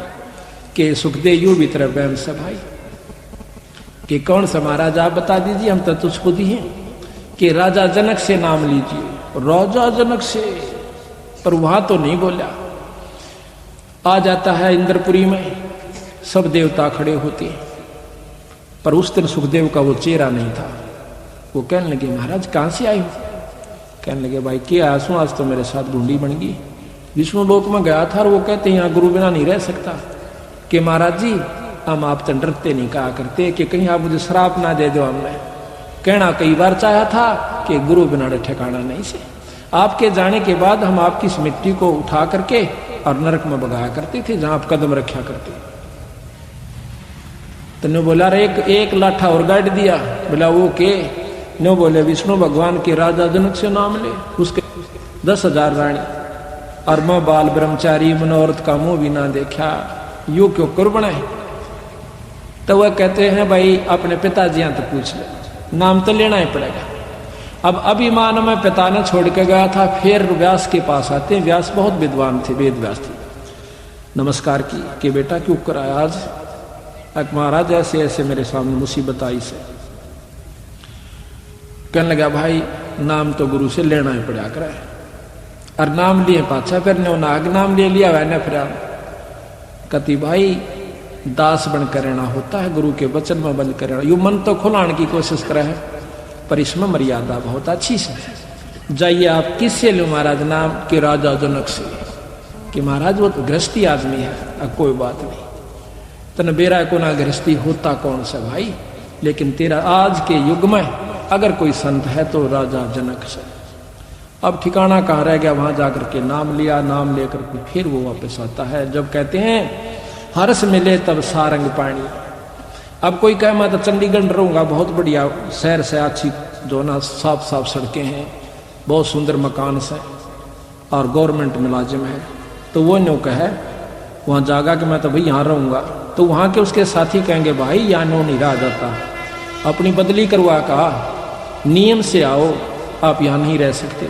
कि सुखदेव यू भी तरह बैम से भाई, कि कौन सा महाराज आप बता दीजिए, हम तो तुझको दिए, कि राजा जनक से नाम लीजिए, राजा जनक से, पर वहां तो नहीं बोला। आ जाता है इंद्रपुरी में, सब देवता खड़े होते हैं, पर उस दिन सुखदेव का वो चेहरा नहीं था। वो कहने लगे महाराज कहां से आए हो, कहने लगे भाई क्या आंसू, आज तो मेरे साथ ढूंढी बन गई, विष्णु लोक में गया था और वो कहते हैं यहाँ गुरु बिना नहीं रह सकता। कि महाराज जी हम आप तो डरते नहीं कहा करते, कि कहीं आप मुझे श्राप ना दे दो, हमने कहना कई बार चाहा था कि गुरु बिना ठिकाना नहीं से। आपके जाने के बाद हम आपकी इस मिट्टी को उठा करके और नरक में बगाया करते थे जहां आप कदम रखा करते। तो बोला एक लाठा और गाड़ दिया, बोला वो के नो, बोले विष्णु भगवान के राजा जनक से नाम ले, उसके 10,000 रानी, और मैं बाल ब्रह्मचारी मनोरथ का मुंह भी ना देखा, यू क्यों कर बनाए। तो वह कहते हैं भाई अपने पिताजी यहाँ तो पूछ ले, नाम तो लेना ही पड़ेगा। अब अभिमान में पिता ने छोड़ के गया था, फिर व्यास के पास आते, व्यास बहुत विद्वान थे, वेद व्यास थे, नमस्कार की कि बेटा क्यों कराया आज, महाराज ऐसे ऐसे मेरे सामने मुसीबत आई से। कहने लगा भाई नाम तो गुरु से लेना ही पड़ा कर, और नाम लिए पाछा फिर नाग नाम ले लिया वैने फिर कति भाई दास बनकर रहना होता है, गुरु के वचन में बंद कर रहना। यू मन तो खुलाने की कोशिश करे है, पर इसमें मर्यादा बहुत अच्छी से। जाइए आप किससे लो महाराज नाम, के राजा जनक से, कि महाराज वो तो गृहस्थी आदमी है, अब कोई बात नहीं, तन बेरा को ना गृहस्थी होता कौन सा भाई, लेकिन तेरा आज के युग में अगर कोई संत है तो राजा जनक से। अब ठिकाना कहाँ रह गया, वहां जाकर के नाम लिया, नाम लेकर के फिर वो वापस आता है। जब कहते हैं हर्ष मिले तब सारंग पानी। अब कोई कहे मैं तो चंडीगढ़ रहूंगा, बहुत बढ़िया शहर से अच्छी जो ना साफ साफ सड़कें हैं, बहुत सुंदर मकान से, और गवर्नमेंट मुलाजिम है, तो वो नो कहे वहां जागा कि मैं तो भाई यहाँ रहूंगा, तो वहां के उसके साथी कहेंगे भाई यहाँ नो नहीं रहा जाता, अपनी बदली करवा कहा, नियम से आओ, आप यहाँ नहीं रह सकते,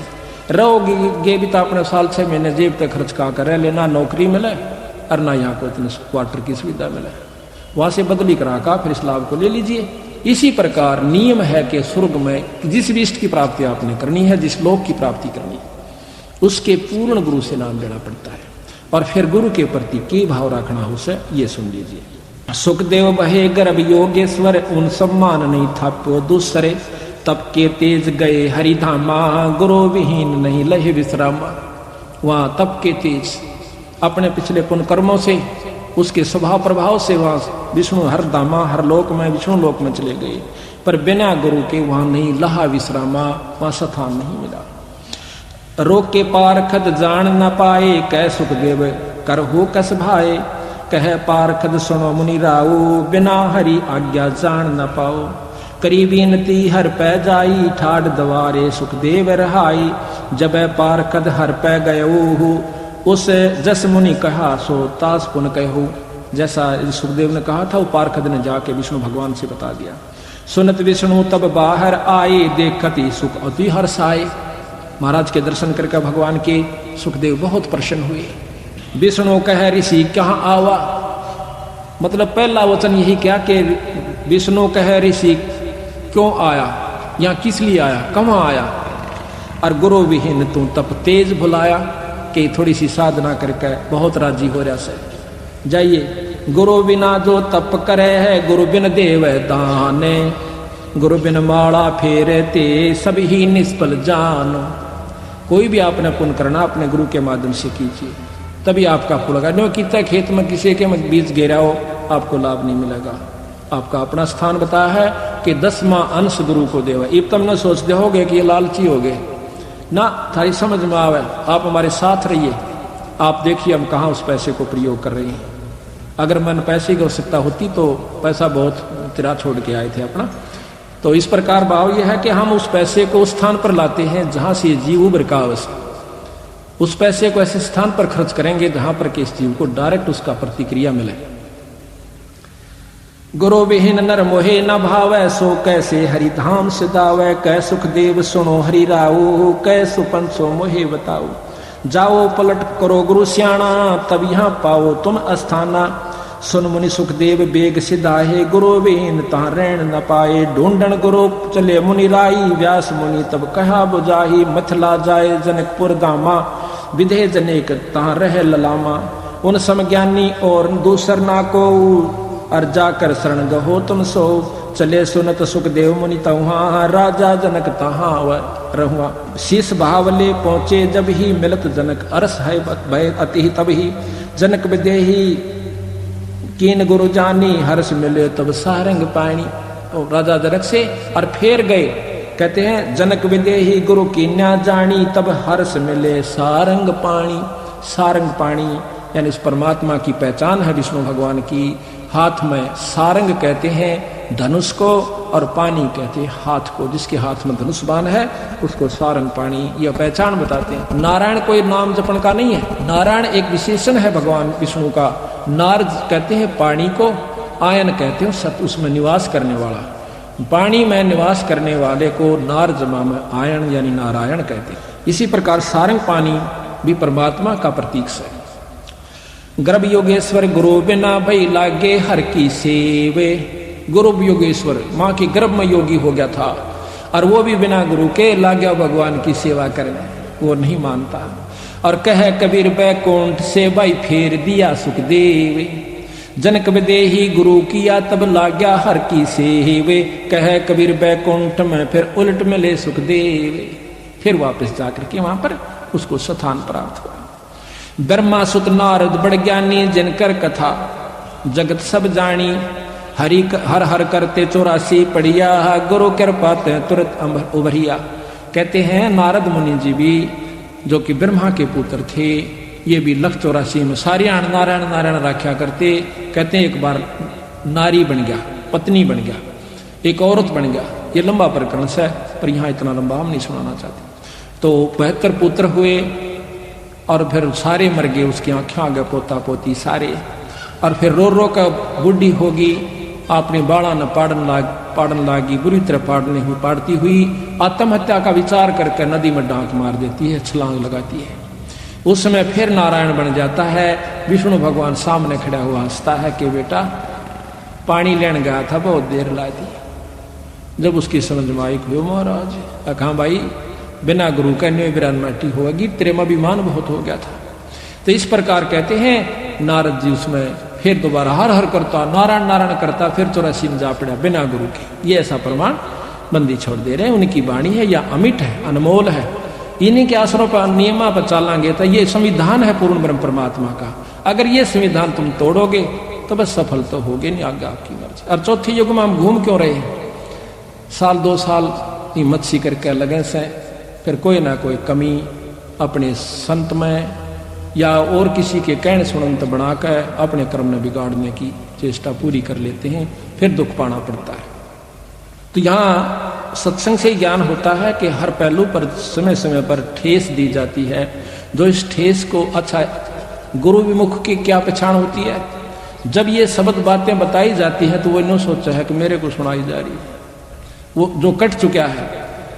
रहोगे भी तो अपने साल 6 महीने जेब तक खर्च कहाँ कर लेना, नौकरी मिले और ना यहाँ को इतने क्वार्टर की सुविधा मिले, वहां से बदली करा का फिर इस लाभ को ले लीजिए। इसी प्रकार नियम है कि स्वर्ग में जिस भी इष्ट की प्राप्ति आपने करनी है, जिस लोक की प्राप्ति करनी है, उसके पूर्ण गुरु से नाम लेना पड़ता है, और फिर गुरु के प्रति की भाव रखना हो से ये सुन लीजिए। सुखदेव बहे गर्भ योगेश्वर, उन सम्मान नहीं थाप्यो दूसरे, तब के तेज गए हरिधामा, गुरु विहीन नहीं लहे विश्रामा। वहां तप के तेज अपने पिछले पुण्य कर्मों से, उसके स्वभाव प्रभाव से वहां विष्णु हर धामा, हर लोक में विष्णु लोक में चले गए, पर बिना गुरु के वहां नहीं लहा विश्रामा, वहां स्थान नहीं मिला। रोक के पारखद जान न पाए, कह सुखदेव कर हो कस भाए, कह पारखद सुनो मुनि राओ, बिना हरि आज्ञा जान न पाओ। करी बीनती हर पै जाई, ठाड दवारे सुखदेव रहाई, जब पारखद हर पै गयो, उस जस मुनि कहा सो तास पुन कहो। जैसा सुखदेव ने कहा था वो पारखद ने जाके विष्णु भगवान से बता दिया। सुनत विष्णु तब बाहर आए, देखती सुख अति हर्षाए। महाराज के दर्शन करके भगवान के सुखदेव बहुत प्रसन्न हुए। विष्णु कह ऋषि कहाँ आवा, मतलब पहला वचन यही क्या कि विष्णु कह ऋषि क्यों आया, यहाँ किस लिए आया, कहाँ आया। और गुरु विहीन तू तप तेज भुलाया, कि थोड़ी सी साधना करके बहुत राजी हो रहा से। जाइए, गुरु बिना जो तप करे है, गुरु बिन देव दाने, गुरु बिन माला फेरते सब ही निष्फल जानो। कोई भी आपने पुण्य करना अपने गुरु के माध्यम से कीजिए, तभी आपका फल होगा। जो कितना खेत में किसी के बीज गिरा हो, आपको लाभ नहीं मिलेगा। आपका अपना स्थान बताया है कि 10वां अंश गुरु को देवा। अब तुम न सोचते होगे कि ये लालची हो गए ना, थारी समझ में आवे। आप हमारे साथ रहिए, आप देखिए हम कहाँ उस पैसे को प्रयोग कर रहे हैं। अगर मन पैसे की आवश्यकता होती तो पैसा बहुत तिरा छोड़ के आए थे अपना। तो इस प्रकार भाव यह है कि हम उस पैसे को उस स्थान पर लाते हैं जहां से जीव उभर का आवश्यक। उस पैसे को ऐसे स्थान पर खर्च करेंगे जहां पर कि इस जीव को डायरेक्ट उसका प्रतिक्रिया मिले। गुरु विहीन नर मोहे न भावै, सो कैसे हरिधाम सिदावै। कै सुखदेव सुनो हरि राऊ, कै सुपंसो मोहे बताओ। जाओ पलट करो गुरु स्याणा, तब यहाँ पाओ तुम अस्थाना। सुन मुनि सुखदेव बेग सिधाहे, गुरु बिन तहाँ रैन न पाए। ढूंढन गुरु चले मुनि राई, व्यास मुनि तब कहा बुझाही। मथला जाए जनकपुर धामा, विधे जनेक तहाँ रह ललामा। उन समज्ञानी और दूसर ना को, और जाकर शरण गहो तुम सो। चले सुनत सुखदेव मुनि तहाँ, राजा जनक तहाँ रहुआ। शीस भावले पहुंचे जब ही, मिलत जनक अरस है भय अति तब ही। जनक विदेही कीन गुरु जानी, हर्ष मिले तब सारंग पानी। और राजा जनक से और फेर गए, कहते हैं जनक विदेही गुरु कीन्या जानी, तब हर्ष मिले सारंग पानी। सारंग पानी यानी उस परमात्मा की पहचान है विष्णु भगवान की। हाथ में सारंग कहते हैं धनुष को, और पानी कहते हैं हाथ को। जिसके हाथ में धनुष बाण है उसको सारंग पानी, यह पहचान बताते हैं। नारायण कोई नाम जपन का नहीं है, नारायण एक विशेषण है भगवान विष्णु का। नार कहते हैं पानी को, आयन कहते हैं सत उसमें निवास करने वाला। पानी में निवास करने वाले को नार जमा में आयन यानी नारायण कहते हैं। इसी प्रकार सारंग पानी भी परमात्मा का प्रतीक है। गर्भ योगेश्वर गुरु बिना भई लागे हर की सेवे। गुरु योगेश्वर माँ के गर्भ में योगी हो गया था, और वो भी बिना गुरु के ला गया भगवान की सेवा करने, वो नहीं मानता। और कह कबीर बैकुंठ से भाई फेर दिया सुखदेव। जनक विदेही गुरु किया तब ला गया हर की सेवे। कह कबीर बैकुंठ में फिर उलट मिले सुखदेव। फिर वापस जाकर के वहां पर उसको स्थान प्राप्त हुआ। ब्रह्मा सुत नारद बड़ ज्ञानी, जिनकर कथा जगत सब जानी। हरि हर हर करते 84 पढ़िया, गुरु कृपा ते तुरंत उभरिया। कहते हैं नारद मुनि जी भी जो कि ब्रह्मा के पुत्र थे, ये भी लख 84 में सारियाण नारायण नारायण राख्या करते। कहते हैं एक बार नारी बन गया, पत्नी बन गया, एक औरत बन गया। ये लंबा प्रकरण है, पर यहाँ इतना लंबा हम नहीं सुनाना चाहते। तो 72 पुत्र हुए, और फिर सारे मर गए, उसकी आंखें आ गए, पोता पोती सारे। और फिर रो रो कर बुढ़ी होगी, आपने बाड़ा न पाड़न लागी, बुरी तरह पाड़ती हुई आत्महत्या का विचार करके नदी में डांक मार देती है, छलांग लगाती है। उस समय फिर नारायण बन जाता है। विष्णु भगवान सामने खड़ा हुआ हंसता है कि बेटा पानी लेने गया था, बहुत देर ला दी। जब उसकी समझ में आई हुए महाराज, कहा भाई बिना गुरु का न्यू बिरान माटी होगी, तेरे में अभिमान बहुत हो गया था। तो इस प्रकार कहते हैं नारद जी उसमें फिर दोबारा हर हर करता, नारायण नारायण करता, फिर 84 में जा पड़ा बिना गुरु के। ये ऐसा प्रमाण बंदी छोड़ दे रहे हैं। उनकी वाणी है या अमिट है, अनमोल है। इन्हीं के आसरों पर नियमा पर चलेंगे तो ये संविधान है पूर्ण ब्रह्म परमात्मा का। अगर ये संविधान तुम तोड़ोगे तो बस सफल तो होगे नहीं, आगे आपकी मर्जी। और चौथे युग में हम घूम क्यों रहे हैं? साल 2 साल मच्छी करके लगे से, फिर कोई ना कोई कमी अपने संत में या और किसी के कहने सुनंत बनाकर अपने कर्म में बिगाड़ने की चेष्टा पूरी कर लेते हैं, फिर दुख पाना पड़ता है। तो यहाँ सत्संग से ज्ञान होता है कि हर पहलू पर समय समय पर ठेस दी जाती है। जो इस ठेस को अच्छा गुरु विमुख की क्या पहचान होती है, जब ये शब्द बातें बताई जाती है तो वो इन्हों सोचा है कि मेरे को सुनाई जा रही है। वो जो कट चुका है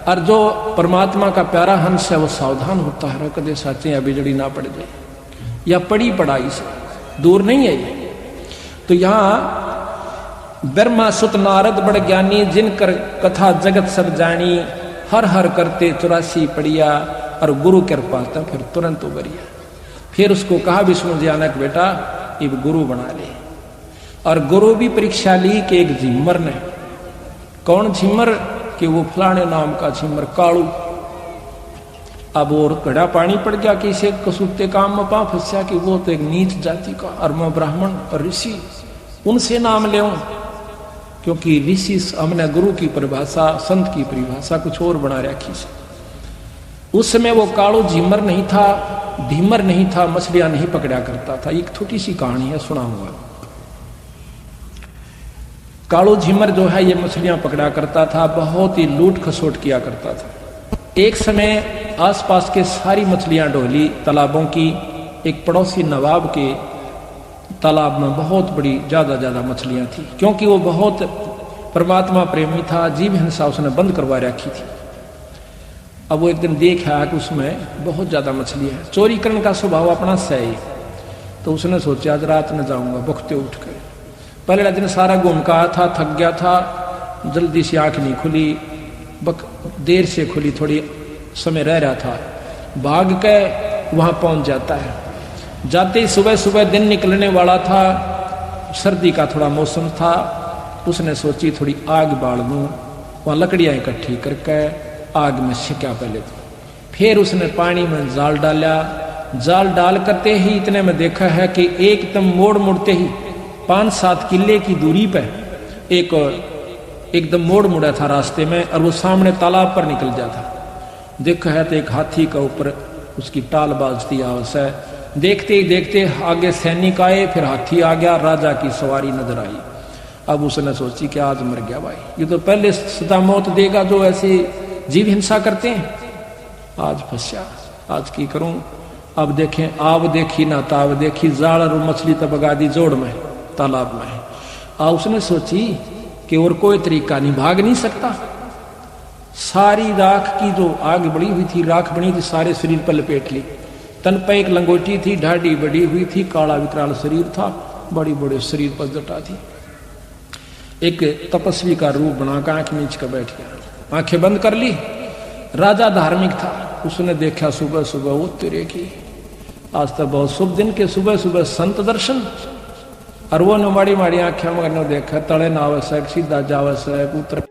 और जो परमात्मा का प्यारा हंस है वो सावधान होता है, कदे साचे या बिजड़ी ना पड़ जाए, या पड़ी पढ़ाई से दूर नहीं है ये। तो यहाँ ब्रह्मा सुत नारद बड़ ज्ञानी, जिनकर कथा जगत सब जानी, हर हर करते 84 पड़िया, और गुरु कृपा था फिर तुरंत उबरिया। फिर उसको कहा विष्णु ज्ञानक बेटा अब गुरु बना ले। और गुरु भी परीक्षा ली कि एक झिम्मर ने, कौन झिम्मर, कि वो फलाने नाम का झिम्मर कालू। अब और घड़ा पानी पड़ गया कि इसे कसूते काम में पा फंसा कि वो तो एक नीच जाति का, और मैं ब्राह्मण और ऋषि, उनसे नाम ले, क्योंकि ऋषि हमने गुरु की परिभाषा, संत की परिभाषा कुछ और बना रखी से। उस समय वो कालू झिम्मर नहीं था, ढीमर नहीं था, मछलियां नहीं पकड़ा करता था। एक छोटी सी कहानी है, सुना हुआ। कालू झिम्मर जो है ये मछलियां पकड़ा करता था, बहुत ही लूट खसोट किया करता था। एक समय आसपास के सारी मछलियां ढोली तालाबों की, एक पड़ोसी नवाब के तालाब में बहुत बड़ी ज्यादा मछलियां थी, क्योंकि वो बहुत परमात्मा प्रेमी था, जीव हिंसा उसने बंद करवा रखी थी। अब वो एक दिन देखा कि उसमें बहुत ज्यादा मछली है, चोरी करने का स्वभाव अपना सही, तो उसने सोचा आज रात में जाऊंगा बखते उठ कर। पहले दिन सारा घूम का आया था, थक गया था, जल्दी से आंख नहीं खुली, देर से खुली, थोड़ी समय रह रहा था, भाग के वहां पहुंच जाता है। जाते ही सुबह सुबह दिन निकलने वाला था, सर्दी का थोड़ा मौसम था, उसने सोची थोड़ी आग बाल दूं, वहां लकड़ियां इकट्ठी करके आग में सिका पहले तो। फिर उसने पानी में जाल डाला, जाल डाल करते ही इतने में देखा है कि एकदम मोड़ मुड़ते ही 5-7 किले की दूरी पे एक एकदम मोड़ मुड़ा था रास्ते में, और वो सामने तालाब पर निकल जाता। देखा है तो एक हाथी का ऊपर उसकी टाल बाजती आवाज है। देखते ही देखते आगे सैनिक आए, फिर हाथी आ गया, राजा की सवारी नजर आई। अब उसने सोची कि आज मर गया भाई, ये तो पहले सदा मौत देगा जो ऐसे जीव हिंसा करते हैं, आज फंसा, आज की करूं। अब देखें, आव देखी ना ताव देखी, जाल और मछली तब बगा दी जोड़ में तालाब में। अब उसने सोची कि और कोई तरीका नहीं, भाग नहीं सकता। सारी राख की जो आग बड़ी हुई थी, राख बनी थी, सारे शरीर पर लपेट ली। तन पे एक लंगोटी थी, ढाडी बड़ी हुई थी, काला विकराल शरीर था, बड़ी बड़े शरीर पर जटा थी। एक तपस्वी का रूप बनाकर आंख मीच कर बैठ गया, आंखें बंद कर ली। राजा धार्मिक था, उसने देखा सुबह सुबह वो तेरे की, आज तक बहुत शुभ दिन के सुबह सुबह संत दर्शन। और वो माड़ी माड़ी आंखें में देखा, तड़े ना आवश्यक, सीधा जावश्यक, उतर